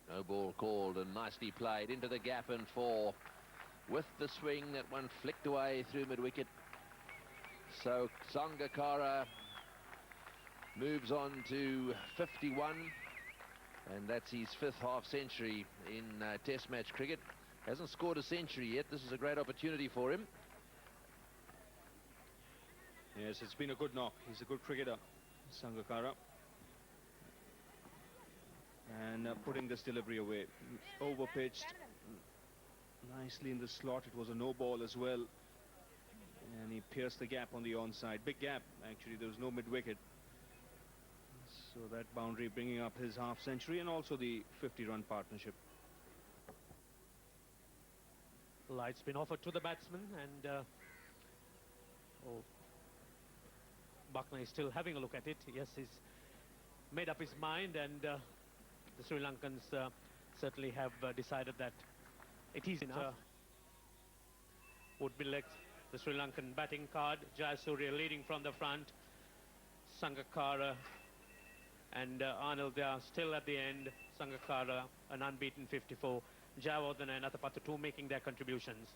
No ball called and nicely played into the gap and 4. With the swing, that one flicked away through mid-wicket. So Sangakkara moves on to 51. And that's his 5th half century in Test match cricket. Hasn't scored a century yet. This is a great opportunity for him. Yes, it's been a good knock. He's a good cricketer, Sangakkara. And putting this delivery away. Over-pitched. Nicely in the slot. It was a no ball as well. And he pierced the gap on the onside. Big gap, actually. There was no mid-wicket. So that boundary bringing up his half century and also the 50-run partnership. Light's been offered to the batsman, and Buckner is still having a look at it. Yes, he's made up his mind, and the Sri Lankans certainly have decided that it is enough. Would be like the Sri Lankan batting card. Jayasuriya leading from the front. Sangakkara and Arnold, they are still at the end. Sangakkara, an unbeaten 54. Jayawardene and Athapattu, 2 making their contributions.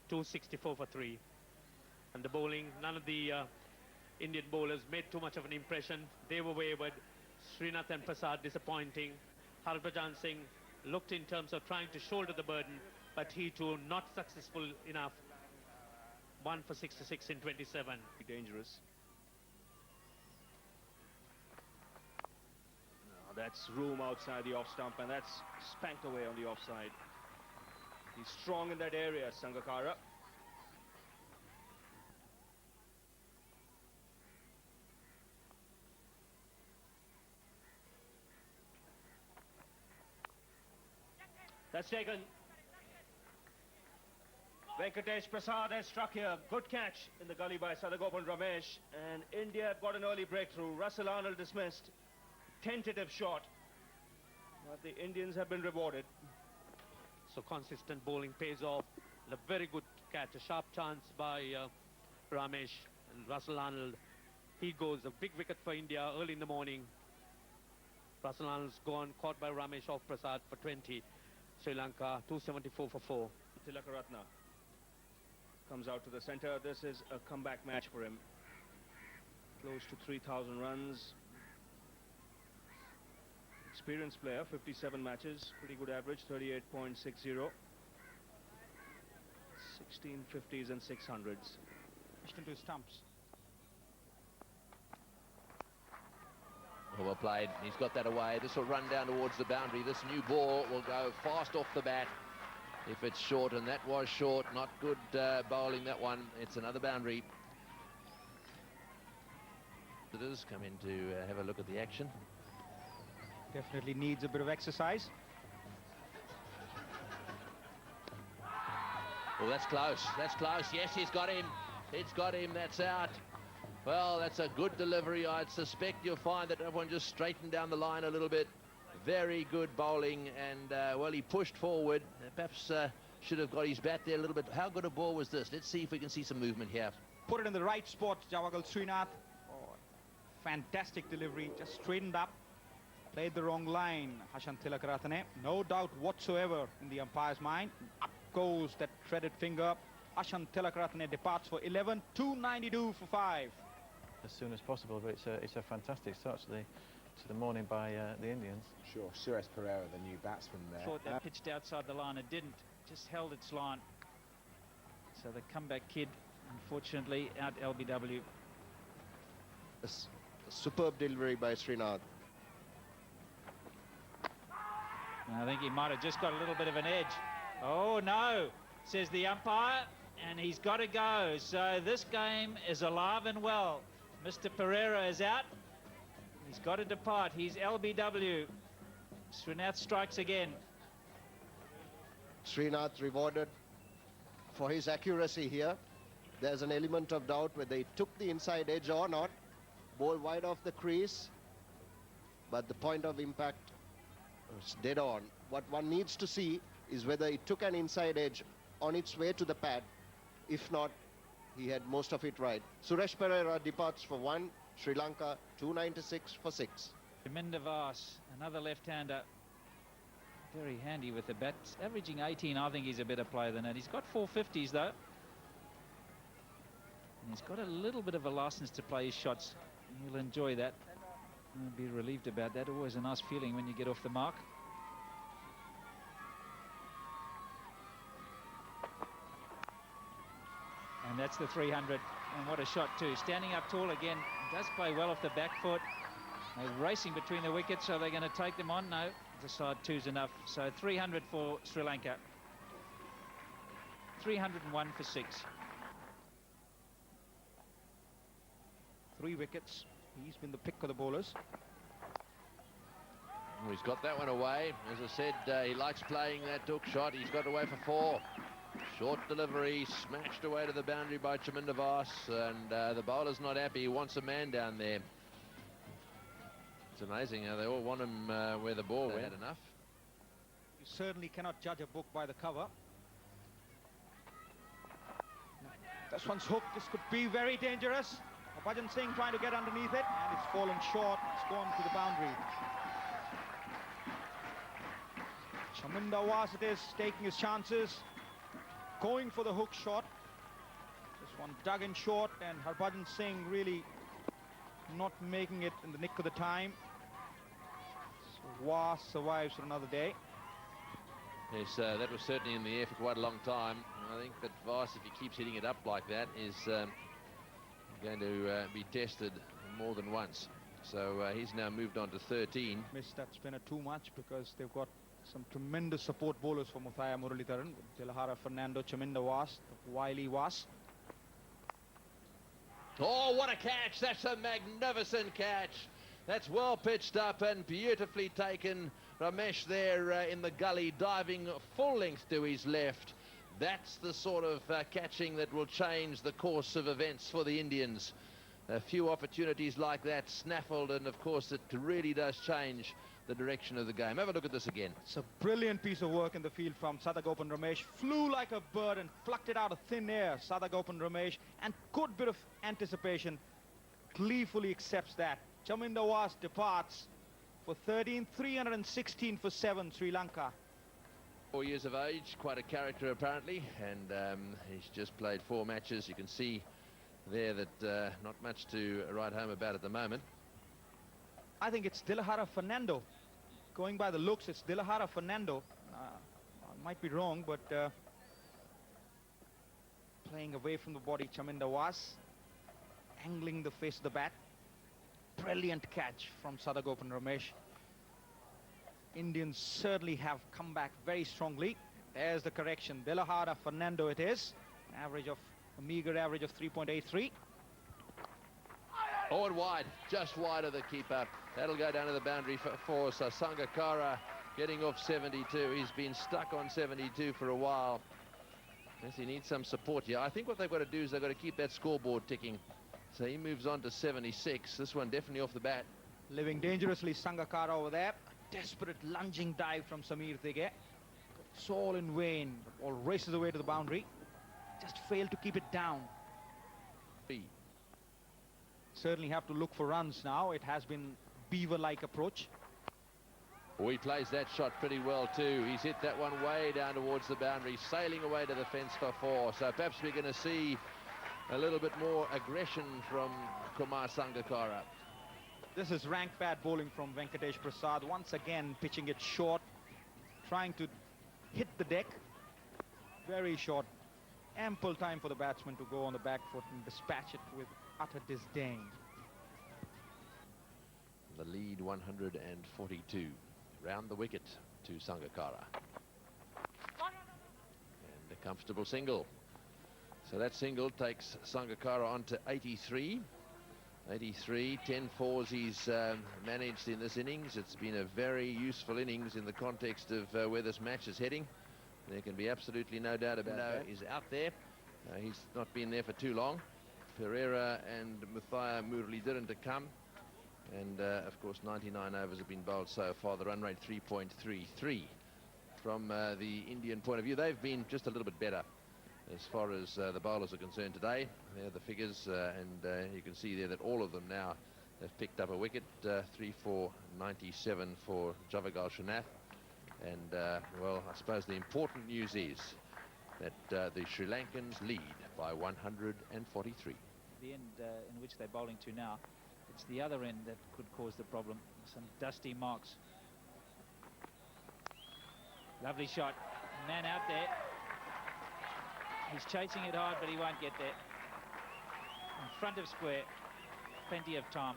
264 for 3. And the bowling, none of the Indian bowlers made too much of an impression. They were wayward. Srinath and Prasad disappointing. Harbhajan Singh looked in terms of trying to shoulder the burden, but he too not successful enough. 1 for 66 in 27. Dangerous. That's room outside the off stump, and that's spanked away on the offside. He's strong in that area, Sangakkara. That's taken. Venkatesh Prasad has struck here. Good catch in the gully by Sadagopan Ramesh. And India got an early breakthrough. Russell Arnold dismissed. Tentative shot. But the Indians have been rewarded. So consistent bowling pays off. A very good catch, a sharp chance by Ramesh and Russell Arnold. He goes, a big wicket for India early in the morning. Russell Arnold's gone, caught by Ramesh off Prasad for 20. Sri Lanka 274 for 4. Tilakaratne comes out to the centre. This is a comeback match for him. Close to 3,000 runs. Experienced player, 57 matches, pretty good average, 38.60. 16 50s and 600s. Into his stumps. Well played. He's got that away. This will run down towards the boundary. This new ball will go fast off the bat if it's short, and that was short. Not good bowling, that one. It's another boundary. Visitors come in to have a look at the action. Definitely needs a bit of exercise. Well, that's close. That's close. Yes, he's got him. It's got him. That's out. Well, that's a good delivery. I'd suspect you'll find that everyone just straightened down the line a little bit. Very good bowling, and well, he pushed forward. Perhaps should have got his bat there a little bit. How good a ball was this? Let's see if we can see some movement here. Put it in the right spot, Javagal Srinath. Oh, fantastic delivery, just straightened up. Played the wrong line, Hashan Tilakaratne. No doubt whatsoever in the umpire's mind. Up goes that threaded finger. Hashan Tilakaratne departs for 11, 292 for 5. As soon as possible, but it's a fantastic start to the morning by the Indians. Sure, Suresh Pereira, the new batsman there. Thought that pitched outside the line. It didn't. Just held its line. So the comeback kid, unfortunately, out LBW. A superb delivery by Srinath. I think he might have just got a little bit of an edge. Oh, no, says the umpire, and he's got to go. So this game is alive and well. Mr. Pereira is out. He's got to depart. He's LBW. Srinath strikes again. Srinath rewarded for his accuracy here. There's an element of doubt whether he took the inside edge or not. Ball wide off the crease, but the point of impact was dead on. What one needs to see is whether it took an inside edge on its way to the pad. If not, he had most of it right. Suresh Pereira departs for 1, Sri Lanka 296 for 6. Chaminda Vas, another left-hander. Very handy with the bat. Averaging 18, I think he's a better player than that. He's got 450s though. And he's got a little bit of a license to play his shots. He'll enjoy that. I'll be relieved about that. Always a nice feeling when you get off the mark. And that's the 300. And what a shot too. Standing up tall again. Does play well off the back foot. They're racing between the wickets, so they're going to take them on. No, the side two's enough. So 300 for Sri Lanka. 301 for 6. 3 wickets. He's been the pick of the bowlers. Well, he's got that one away. As I said, he likes playing that hook shot. He's got away for 4. Short delivery, smashed away to the boundary by Chaminda Vas, and the bowler's not happy. He wants a man down there. It's amazing how they all want him where the ball went. Enough. You certainly cannot judge a book by the cover. This one's hooked. This could be very dangerous. Bhajan Singh trying to get underneath it, and it's fallen short. It's gone to the boundary. Chaminda Vas it is, taking his chances, going for the hook shot. This one dug in short, and Harbhajan Singh really not making it in the nick of the time. So Vas survives for another day. Yes, that was certainly in the air for quite a long time. I think that Vas, if he keeps hitting it up like that, is going to be tested more than once. So he's now moved on to 13. Missed that spinner too much because they've got some tremendous support bowlers for Muthaiya Muralitharan. Tilahara Fernando, Chaminda Vas, Wiley Vas. Oh, what a catch! That's a magnificent catch. That's well pitched up and beautifully taken Ramesh there in the gully, diving full length to his left. That's the sort of catching that will change the course of events for the Indians. A few opportunities like that snaffled, and of course it really does change the direction of the game. Have a look at this again. It's a brilliant piece of work in the field from Sadagopan Ramesh. Flew like a bird and plucked it out of thin air, Sadagopan Ramesh, and good bit of anticipation. Gleefully accepts that. Chaminda Was departs for 13, 316 for 7, Sri Lanka. 4 years of age, quite a character apparently, and he's just played 4 matches. You can see there that not much to write home about at the moment. I think it's Dilahara Fernando. Going by the looks, it's Dilahara Fernando. I might be wrong, but playing away from the body, Chaminda Was, angling the face of the bat. Brilliant catch from Sadagopan Ramesh. Indians certainly have come back very strongly. There's the correction. Dilahara Fernando it is. Average of a meager average of 3.83. Oh, and wide, just wide of the keeper. That'll go down to the boundary for Sangakkara, getting off 72. He's been stuck on 72 for a while. Yes, he needs some support here. I think what they've got to do is they've got to keep that scoreboard ticking. So he moves on to 76. This one definitely off the bat. Living dangerously, Sangakkara over there. Desperate lunging dive from Samir Thige. It's all in vain. The ball races away to the boundary. Just failed to keep it down. Certainly have to look for runs now. It has been beaver-like approach. Oh, he plays that shot pretty well too. He's hit that one way down towards the boundary, sailing away to the fence for 4. So perhaps we're going to see a little bit more aggression from Kumar Sangakkara. This is rank bad bowling from Venkatesh Prasad. Once again, pitching it short, trying to hit the deck. Very short. Ample time for the batsman to go on the back foot and dispatch it with utter disdain. The lead 142. Round the wicket to Sangakkara. And a comfortable single. So that single takes Sangakkara on to 83. 83, 10 fours he's managed in this innings. It's been a very useful innings in the context of where this match is heading. There can be absolutely no doubt about that. He's out there. He's not been there for too long. Pereira and Muthaiya Murali didn't come. And, of course, 99 overs have been bowled so far. The run rate 3.33. From the Indian point of view, they've been just a little bit better as far as the bowlers are concerned today. There are the figures, and you can see there that all of them now have picked up a wicket. 3-4-97 for Javagal Srinath. And, well, I suppose the important news is that the Sri Lankans lead by 143. The end in which they're bowling to now, it's the other end that could cause the problem. Some dusty marks. Lovely shot. Man out there. He's chasing it hard, but he won't get there. In front of square. Plenty of time.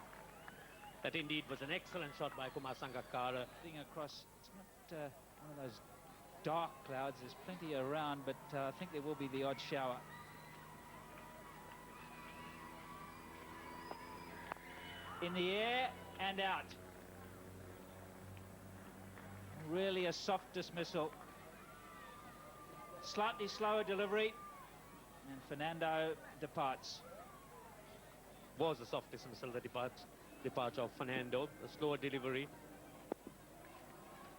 That indeed was an excellent shot by Kumar Sangakkara. Thing across, it's not one of those dark clouds. There's plenty around, but I think there will be the odd shower. In the air and out. Really a soft dismissal. Slightly slower delivery, and Fernando departs. Was a soft dismissal, the departure of Fernando. A slower delivery.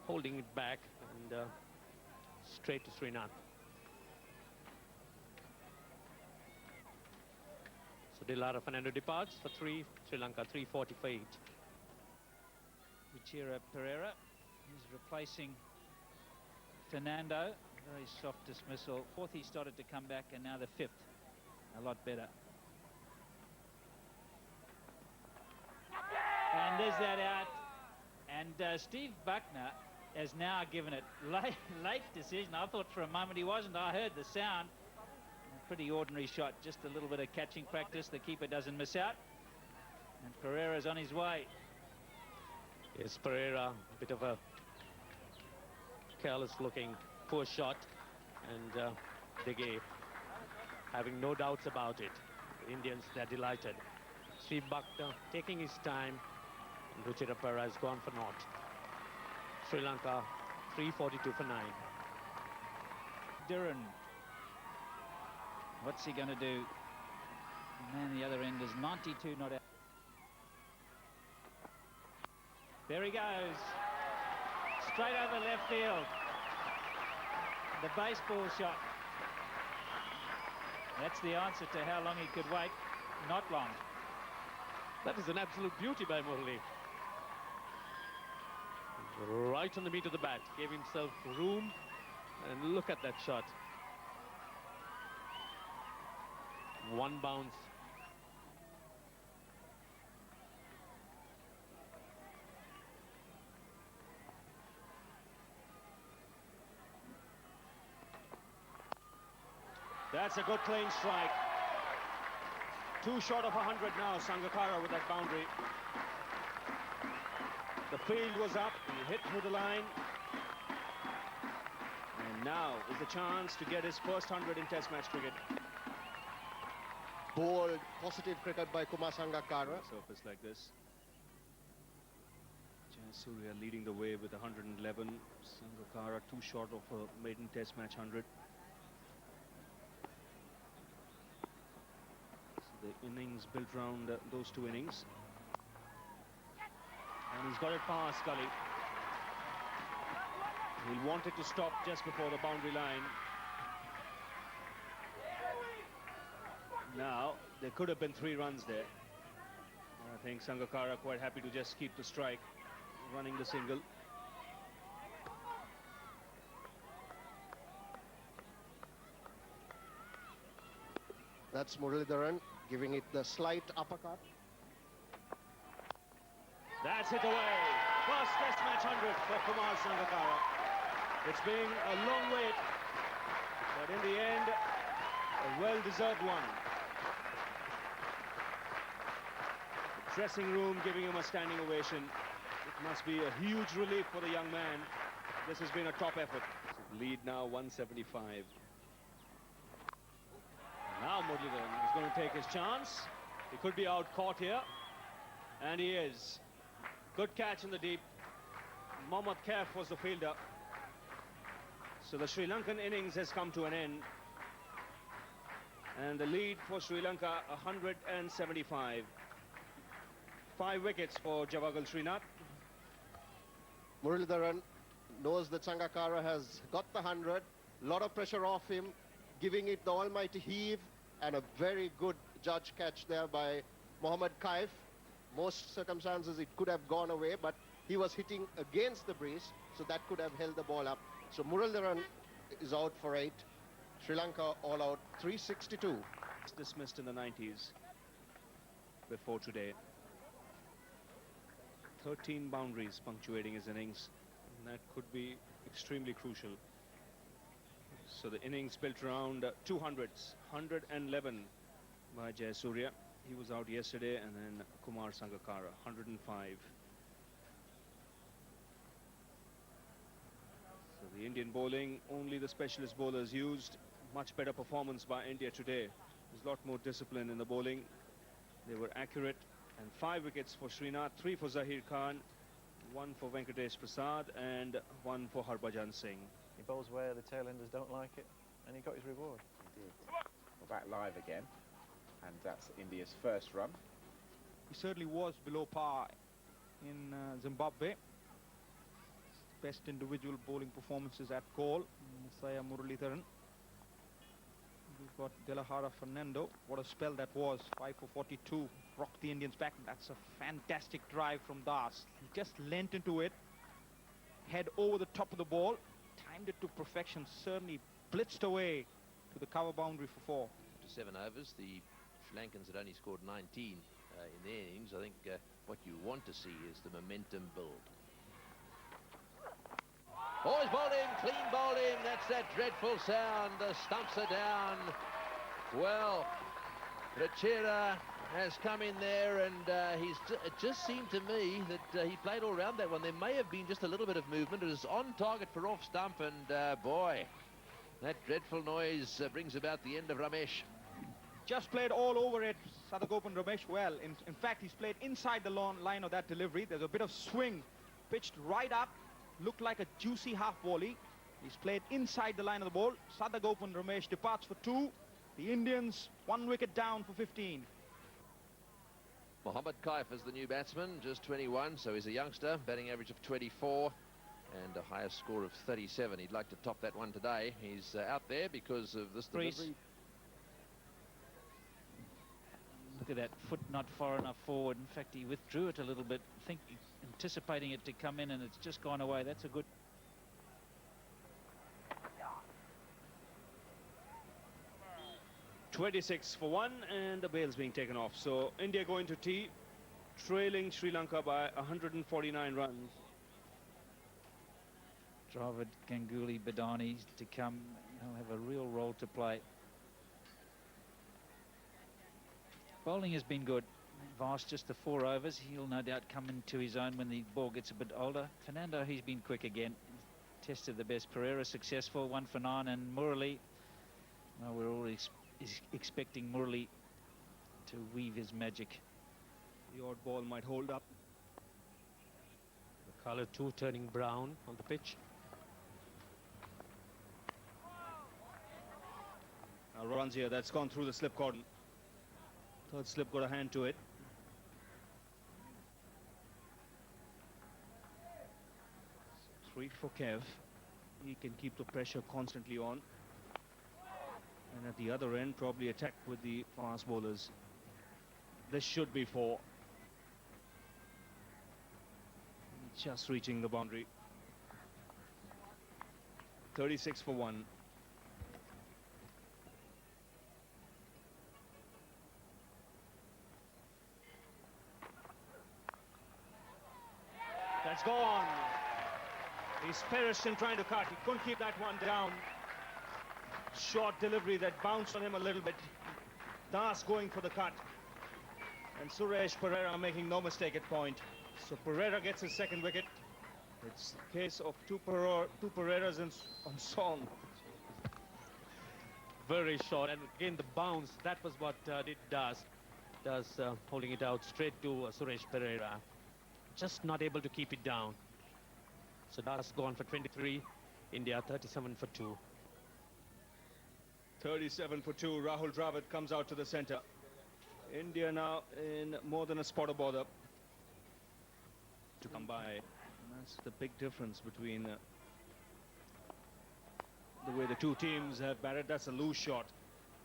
Holding it back and straight to Srinath. So Dilahara Fernando departs for 3, Sri Lanka 348. Ruchira Pereira is replacing Fernando. Very soft dismissal. 4th he started to come back, and now the 5th. A lot better. And there's that out. And Steve Buckner has now given it late decision. I thought for a moment he wasn't. I heard the sound. A pretty ordinary shot. Just a little bit of catching practice. The keeper doesn't miss out. And Pereira's on his way. Yes, Pereira, a bit of a careless-looking poor shot, and Thige having no doubts about it. The Indians, they're delighted. Steve Buckner taking his time, and Ruchira Pereira has gone for naught. Sri Lanka 342 for 9. Duran. What's he going to do? Man, the other end is 92 not out. There he goes. Straight over left field. The baseball shot. That's the answer to how long he could wait. Not long. That is an absolute beauty by Murali. Right on the meat of the bat. Gave himself room. And look at that shot. One bounce. That's a good clean strike. Too short of 100 now, Sangakkara with that boundary. The field was up, he hit through the line. And now is the chance to get his first 100 in Test match cricket. Bold, positive cricket by Kumar Sangakkara. Surface like this. Jayasuriya leading the way with 111. Sangakkara too short of a maiden Test match 100. The innings built around those two innings. And he's got it past Galle. He'll want it to stop just before the boundary line. Now, there could have been 3 runs there. I think Sangakkara quite happy to just keep the strike, running the single. That's Muralidharan giving it the slight uppercut. That's hit away. First Test match 100 for Kumar Sangakkara. It's been a long wait, but in the end, a well-deserved one. The dressing room giving him a standing ovation. It must be a huge relief for the young man. This has been a top effort. Lead now 175. Now Muralidharan is going to take his chance. He could be out caught here. And he is. Good catch in the deep. Mohammad Kaif was the fielder. So the Sri Lankan innings has come to an end. And the lead for Sri Lanka, 175. 5 wickets for Javagal Srinath. Muralidharan knows that Sangakkara has got the 100. Lot of pressure off him, giving it the almighty heave, and a very good judge catch there by Mohammad Kaif. Most circumstances it could have gone away, but he was hitting against the breeze, so that could have held the ball up. So Muralidharan is out for 8. Sri Lanka all out 362. Dismissed in the 90s before today. 13 boundaries punctuating his innings. And that could be extremely crucial. So the innings built around 200s, 111 by Jayasuriya. He was out yesterday, and then Kumar Sangakkara, 105. So the Indian bowling, only the specialist bowlers used. Much better performance by India today. There's a lot more discipline in the bowling. They were accurate. And 5 wickets for Srinath, 3 for Zahir Khan, 1 for Venkatesh Prasad, and 1 for Harbhajan Singh. He bowls where the tailenders don't like it, and he got his reward. Indeed. We're back live again, and that's India's first run. He certainly was below par in Zimbabwe. Best individual bowling performances at Galle, Musaya Muralidharan. We've got Delahara Fernando. What a spell that was. 5 for 42. Rocked the Indians back. That's a fantastic drive from Das. He just leant into it. Head over the top of the ball. Timed it to perfection. Certainly blitzed away to the cover boundary for 4. To 7 overs, the Sri Lankans had only scored 19 in their innings. I think what you want to see is the momentum build. Boys bowling, clean bowling, that's that dreadful sound. The stumps are down. Well, Rachira has come in there, and it just seemed to me that he played all around that one. There may have been just a little bit of movement. It was on target for off stump, and boy, that dreadful noise brings about the end of Ramesh. Just played all over it, Sadagopan Ramesh, well. In fact, he's played inside the line of that delivery. There's a bit of swing, pitched right up. looked like a juicy half volley. He's played inside the line of the ball. Sadagopan Ramesh departs for 2. The Indians 1 wicket down for 15. Mohammad Kaif is the new batsman, just 21, so he's a youngster, batting average of 24 and a highest score of 37. He'd like to top that one today. He's out there because of this delivery. Look at that foot not far enough forward. In fact, he withdrew it a little bit, anticipating it to come in, and it's just gone away. That's a good... 26 for 1, and the bail's being taken off. So India going to tea, trailing Sri Lanka by 149 runs. Dravid, Ganguly, Badani to come. He'll have a real role to play. Bowling has been good. Vast just the 4 overs. He'll no doubt come into his own when the ball gets a bit older. Fernando, he's been quick again. Tested the best. Pereira successful, 1 for 9, and Murali, well, we're already expecting Murali to weave his magic. The odd ball might hold up. The colour 2 turning brown on the pitch. Now runs here, that's gone through the slip cordon. Third slip got a hand to it. So 3 for Kev. He can keep the pressure constantly on. And at the other end, probably attack with the fast bowlers. This should be 4. Just reaching the boundary. 36 for 1. That's gone. He's perished in trying to cut. He couldn't keep that one down. Short delivery that bounced on him a little bit. Das going for the cut. And Suresh Pereira making no mistake at point. So Pereira gets his 2nd wicket. It's a case of two Pereiras on song. Very short, and again the bounce, that was what did Das. Holding it out straight to Suresh Pereira. Just not able to keep it down. So Das gone for 23. India 37 for 2. 37 for 2. Rahul Dravid comes out to the centre. India now in more than a spot of bother to come by. And that's the big difference between the way the two teams have batted. That's a loose shot.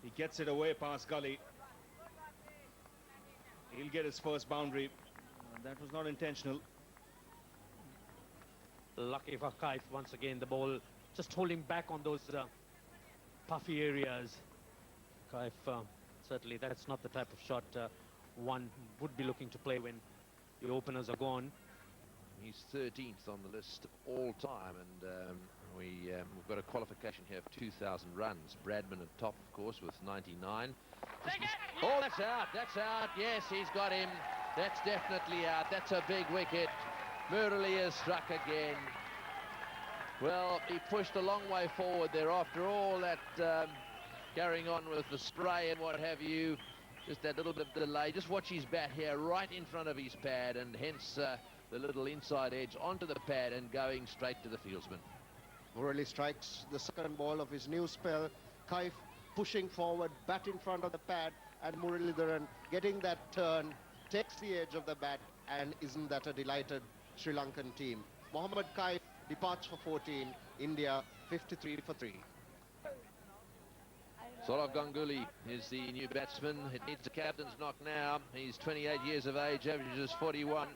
He gets it away past Galle. He'll get his first boundary. That was not intentional. Lucky for Kaif once again. The ball just holding back on those puffy areas. Kaif, certainly that's not the type of shot one would be looking to play when the openers are gone. He's 13th on the list all time, and we've got a qualification here of 2,000 runs. Bradman at top, of course, with 99. Oh, that's out, that's out. Yes, he's got him. That's definitely out. That's a big wicket. Murali has struck again. Well, he pushed a long way forward there after all that carrying on with the spray and what have you. Just that little bit of delay. Just watch his bat here right in front of his pad, and hence the little inside edge onto the pad and going straight to the fieldsman. Murali strikes the 2nd ball of his new spell. Kaif pushing forward, bat in front of the pad, and Muralidharan getting that turn, takes the edge of the bat, and isn't that a delighted Sri Lankan team? Mohammad Kaif departs for 14. India 53 for 3. Saurav Ganguly is the new batsman. It needs the captain's knock now. He's 28 years of age, averages 41.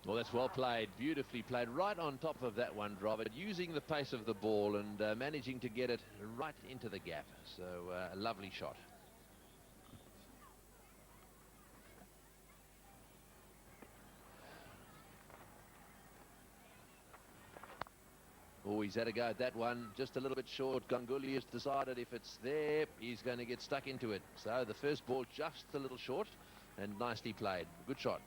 Well, that's well played, beautifully played, right on top of that one, Dravid, using the pace of the ball and managing to get it right into the gap. So a lovely shot. Oh, he's had a go at that one, just a little bit short. Ganguly has decided if it's there, he's going to get stuck into it. So the first ball just a little short and nicely played. Good shot.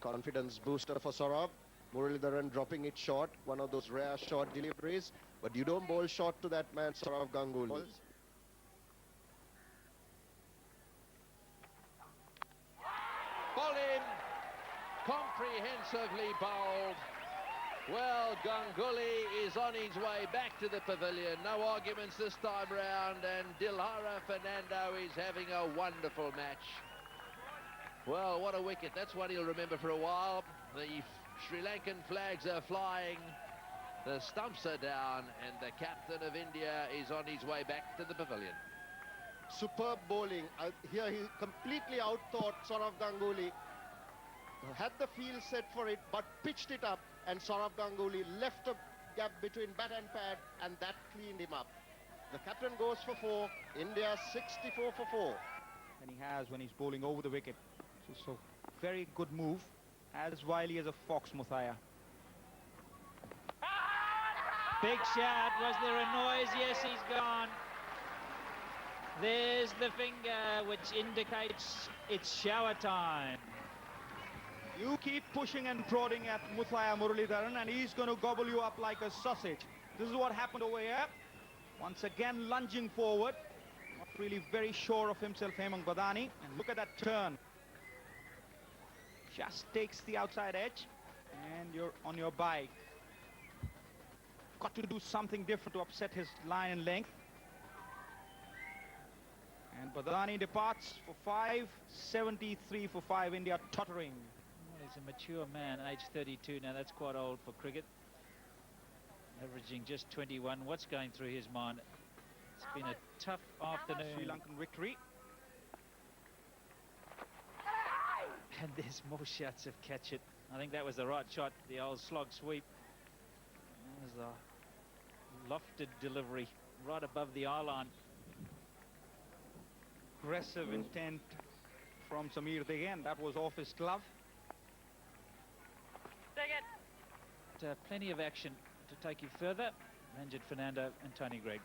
Confidence booster for Saurabh. Muralidharan dropping it short, one of those rare short deliveries. But you don't bowl short to that man, Sourav Ganguly. Ball in, comprehensively bowled. Well, Ganguly is on his way back to the pavilion. No arguments this time round, and Dilhara Fernando is having a wonderful match. Well, what a wicket. That's one he'll remember for a while. The Sri Lankan flags are flying. The stumps are down, and the captain of India is on his way back to the pavilion. Superb bowling. Here he completely outthought Sourav Ganguly. Had the field set for it, but pitched it up, and Sourav Ganguly left a gap between bat and pad, and that cleaned him up. The captain goes for 4. India 64 for 4. And he has when he's bowling over the wicket. So very good move. As wily as a fox, Muthaiya. Big shot. Was there a noise? Yes, he's gone. There's the finger, which indicates it's shower time. You keep pushing and prodding at Muthaiya Muralidharan, and he's going to gobble you up like a sausage. This is what happened over here. Once again, lunging forward. Not really very sure of himself, Hemang Badani. And look at that turn. Just takes the outside edge, and you're on your bike. Got to do something different to upset his line and length. And Badani departs for 5, 73 for 5, India tottering. Well, he's a mature man, age 32 now. That's quite old for cricket. Averaging just 21. What's going through his mind? It's been a tough afternoon. Sri Lankan victory. And there's more shots of catch it. I think that was the right shot, the old slog sweep. There's a lofted delivery right above the eye line. Aggressive intent from Samir Degen. That was off his glove. Take it. Plenty of action to take you further. Ranjit Fernando and Tony Greig.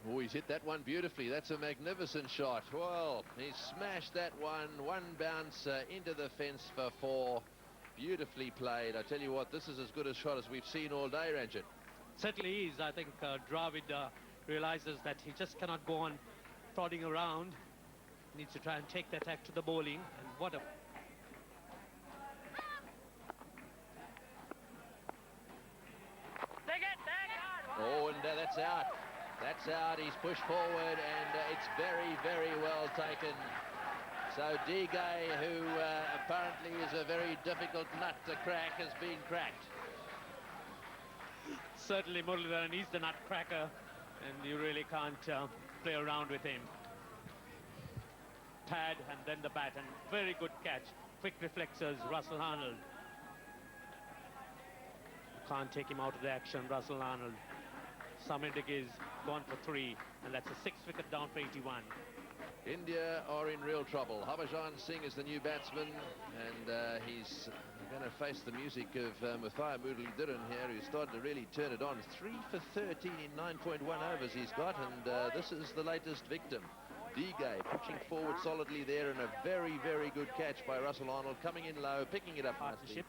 Oh, he's hit that one beautifully. That's a magnificent shot. Well, he smashed that one bounce into the fence for 4. Beautifully played. I tell you what, this is as good a shot as we've seen all day, Ranjit. Certainly is. I think Dravid realizes that he just cannot go on prodding around. Needs to try and take the attack to the bowling. And what a... Oh, and that's out. That's out. He's pushed forward, and it's very, very well taken. So Galle, who apparently is a very difficult nut to crack, has been cracked. Certainly Muralidharan is the nutcracker, and you really can't play around with him. Pad and then the bat, and very good catch. Quick reflexes, Russell Arnold. You can't take him out of the action, Russell Arnold. Samindik is gone for 3, and that's a 6 wicket down for 81. India are in real trouble. Harbhajan Singh is the new batsman, and he's going to face the music of Muthaiya Muralidharan here, who's started to really turn it on. 3 for 13 in 9.1 overs he's got, and this is the latest victim. Galle pushing forward solidly there, and a very, very good catch by Russell Arnold, coming in low, picking it up nicely.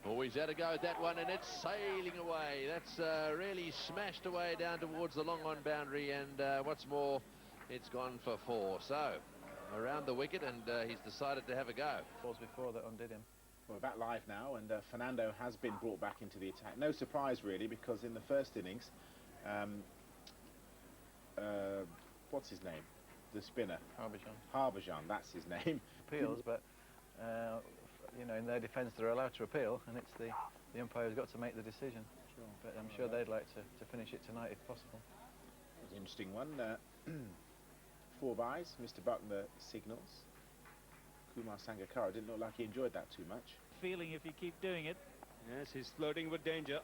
Oh, he's had a go at that one, and it's sailing away. That's really smashed away down towards the long on boundary, and what's more, it's gone for 4. So, around the wicket, and he's decided to have a go. Balls before that undid him. We're back live now, and Fernando has been brought back into the attack. No surprise, really, because in the first innings, what's his name? The spinner. Harbhajan, that's his name. Appeals, but you know, in their defence they're allowed to appeal, and it's the umpire's got to make the decision. Sure. But I'm sure they'd like to finish it tonight if possible. It's an interesting one. 4 byes, Mr. Buckner signals. Kumar Sangakkara didn't look like he enjoyed that too much. Feeling if you keep doing it. Yes, he's flirting with danger.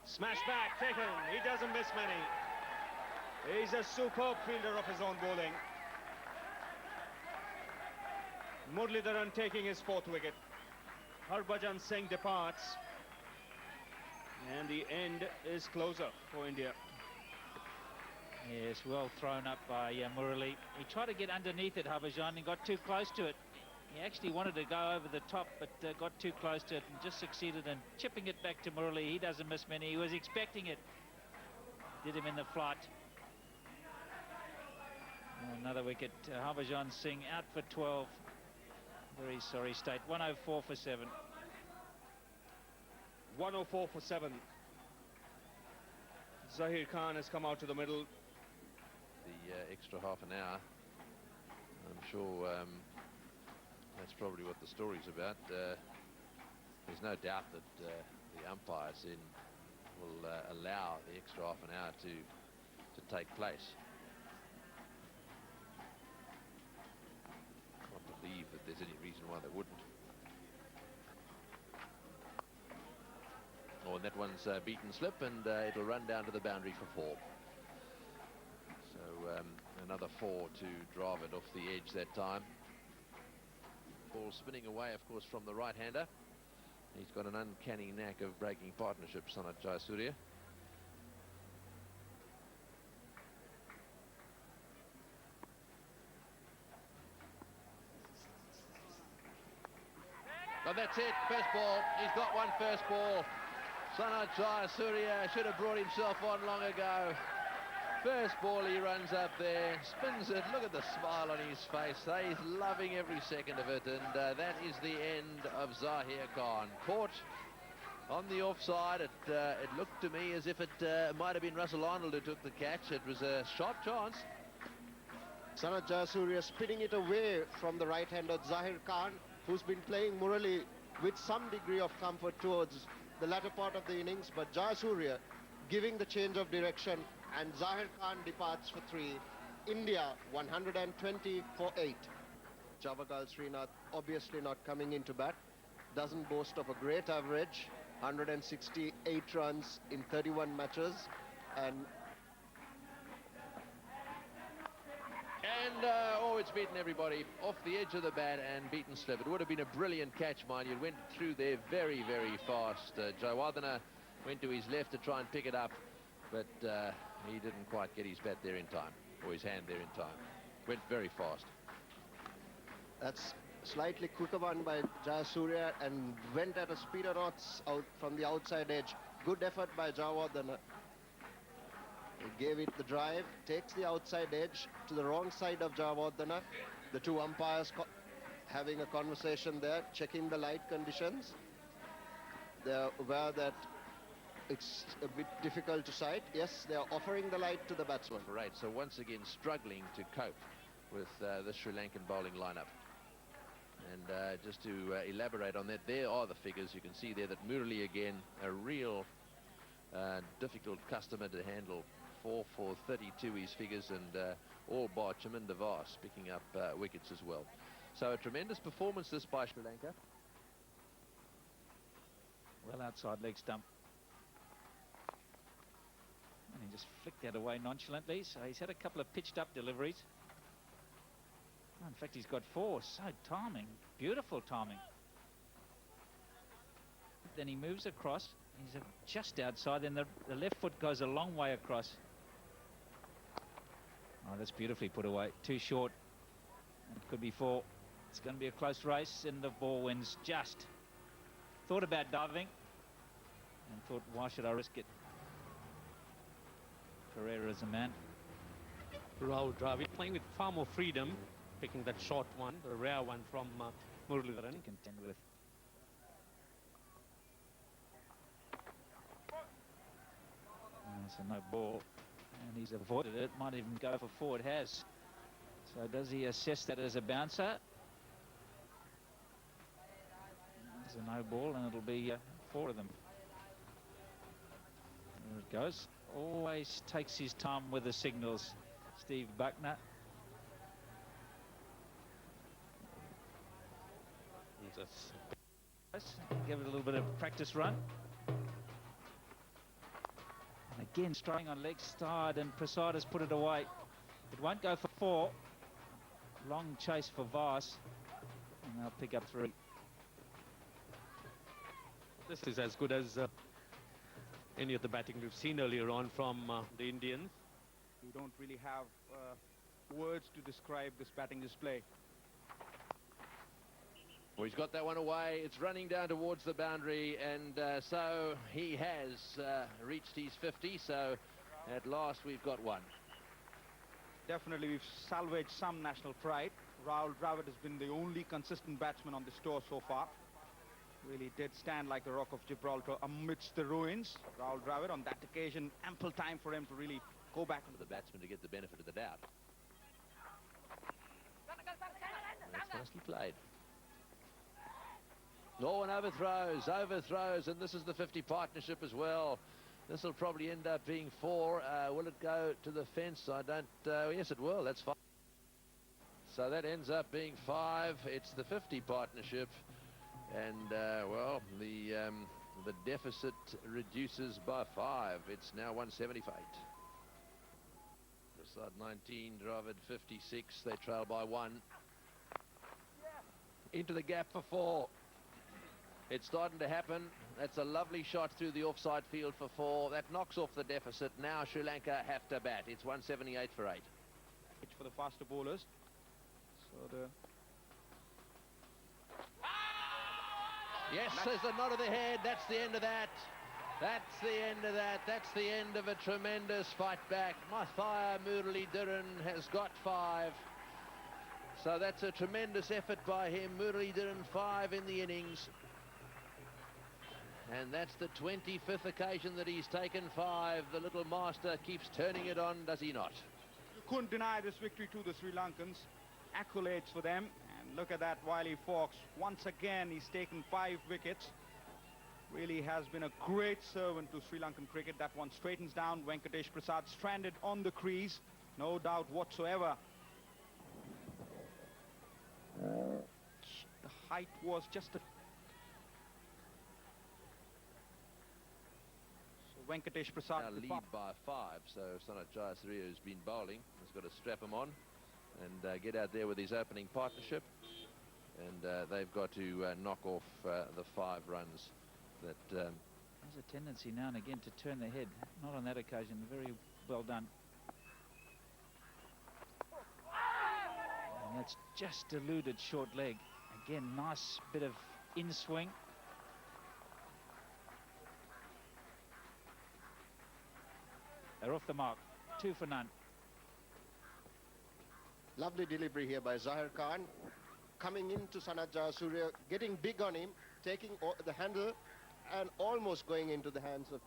Smash back, taken. He doesn't miss many. He's a superb fielder of his own bowling. Muralidharan taking his 4th wicket. Harbhajan Singh departs. And the end is closer for India. Yes, well thrown up by Murali. He tried to get underneath it, Harbhajan, and got too close to it. He actually wanted to go over the top, but got too close to it and just succeeded in chipping it back to Murali. He doesn't miss many. He was expecting it. Did him in the flight. Another wicket. Harbhajan Singh out for 12. Very sorry state. 104 for 7. 104 for 7. Zahir Khan has come out to the middle. The extra half an hour. I'm sure that's probably what the story's about. There's no doubt that the umpires will allow the extra half an hour to take place. I can't believe that there's any reason why they wouldn't. Oh, and that one's beaten slip, and it'll run down to the boundary for 4. So another 4 to drive it off the edge that time. Ball spinning away, of course, from the right-hander. He's got an uncanny knack of breaking partnerships, Sanat Jayasuriya. Oh, that's it. First ball. He's got one first ball. Sanat Jayasuriya should have brought himself on long ago. First ball, he runs up there, spins it. Look at the smile on his face. He's loving every second of it, and that is the end of Zahir Khan. Caught on the offside. It looked to me as if it might have been Russell Arnold who took the catch. It was a sharp chance. Sanat Jayasuriya spinning it away from the right-hander Zahir Khan, who's been playing Murali with some degree of comfort towards the latter part of the innings, but Jayasuriya giving the change of direction, and Zahir Khan departs for 3. India 120 for 8. Javagal Srinath obviously not coming into bat. Doesn't boast of a great average. 168 runs in 31 matches. And oh, it's beaten everybody off the edge of the bat and beaten slip. It would have been a brilliant catch, mind you. It went through there very, very fast. Jayawardene went to his left to try and pick it up, but he didn't quite get his bat there in time, or his hand there in time. Went very fast. That's slightly quicker one by Jayasuriya and went at a speed of knots out from the outside edge. Good effort by Jayawardene. He gave it the drive, takes the outside edge to the wrong side of Jayawardene. The two umpires having a conversation there, checking the light conditions. They're aware that it's a bit difficult to sight. Yes, they are offering the light to the batsman. Right, so once again struggling to cope with the Sri Lankan bowling lineup. And just to elaborate on that, there are the figures. You can see there that Murali again, a real difficult customer to handle. 4 for 32 his figures, and all bar Chaminda Vas picking up wickets as well. So a tremendous performance this by Sri Lanka. Well outside leg stump. And he just flicked that away nonchalantly. So he's had a couple of pitched up deliveries. Oh, in fact, he's got 4. So timing. Beautiful timing. Then he moves across. He's just outside. Then the left foot goes a long way across. Oh, that's beautifully put away. Too short. It could be 4. It's going to be a close race, and the ball wins just. Thought about diving and thought, why should I risk it? Pereira is a man. Rahul Dravid playing with far more freedom, picking that short one, the rare one from Muralidharan. To contend with. It's a no ball, and he's avoided it. Might even go for 4. It has. So does he assess that as a bouncer? It's a no ball, and it'll be 4 of them. There it goes. Always takes his time with the signals, Steve Buckner. Give it a little bit of practice run. And again, straying on leg side, and Prasad has put it away. It won't go for 4. Long chase for Vas, and they'll pick up 3. This is as good as any of the batting we've seen earlier on from the Indians. You don't really have words to describe this batting display. Well, he's got that one away. It's running down towards the boundary, and so he has reached his 50. So at last we've got one. Definitely we've salvaged some national pride. Rahul Dravid has been the only consistent batsman on this tour so far. Really did stand like the Rock of Gibraltar amidst the ruins. Rahul Dravid, on that occasion, ample time for him to really go back. For the batsman to get the benefit of the doubt. That's nicely played. Norwin overthrows, and this is the 50 partnership as well. This will probably end up being 4. Will it go to the fence? I don't... yes, it will. That's 5. So that ends up being 5. It's the 50 partnership. And, well, the deficit reduces by 5. It's now 175. Prasad 19, Dravid 56. They trail by 1. Into the gap for 4. It's starting to happen. That's a lovely shot through the offside field for 4. That knocks off the deficit. Now Sri Lanka have to bat. It's 178 for 8. Pitch for the faster bowlers. So the... Yes, there's a nod of the head. That's the end of that. That's the end of that. That's the end of a tremendous fight back. Mathaya Muralidharan has got 5. So that's a tremendous effort by him. Muralidharan 5 in the innings. And that's the 25th occasion that he's taken 5. The little master keeps turning it on, does he not? You couldn't deny this victory to the Sri Lankans. Accolades for them. And look at that, Wiley Fox. Once again, he's taken 5 wickets. Really has been a great servant to Sri Lankan cricket. That one straightens down. Venkatesh Prasad stranded on the crease. No doubt whatsoever. The height was just a... So Venkatesh Prasad... Now lead by 5, so Sanath Jayasuriya, who's been bowling, has got to strap him on and get out there with his opening partnership. And they've got to knock off the 5 runs that... There's a tendency now and again to turn the head. Not on that occasion. Very well done. And that's just eluded short leg. Again, nice bit of in-swing. They're off the mark. 2 for none. Lovely delivery here by Zahir Khan. Coming into Sanath Jayasuriya, getting big on him, taking the handle and almost going into the hands of...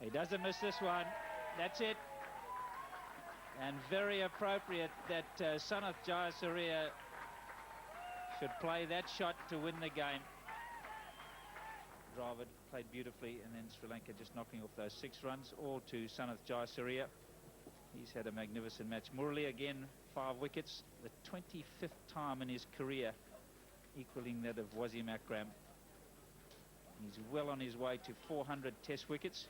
He doesn't miss this one. That's it. And very appropriate that Sanath Jayasuriya should play that shot to win the game. Dravid played beautifully, and then Sri Lanka just knocking off those 6 runs, all to Sanath Jayasuriya. He's had a magnificent match. Murali again, 5 wickets, the 25th time in his career, equaling that of Wasim Akram. He's well on his way to 400 test wickets.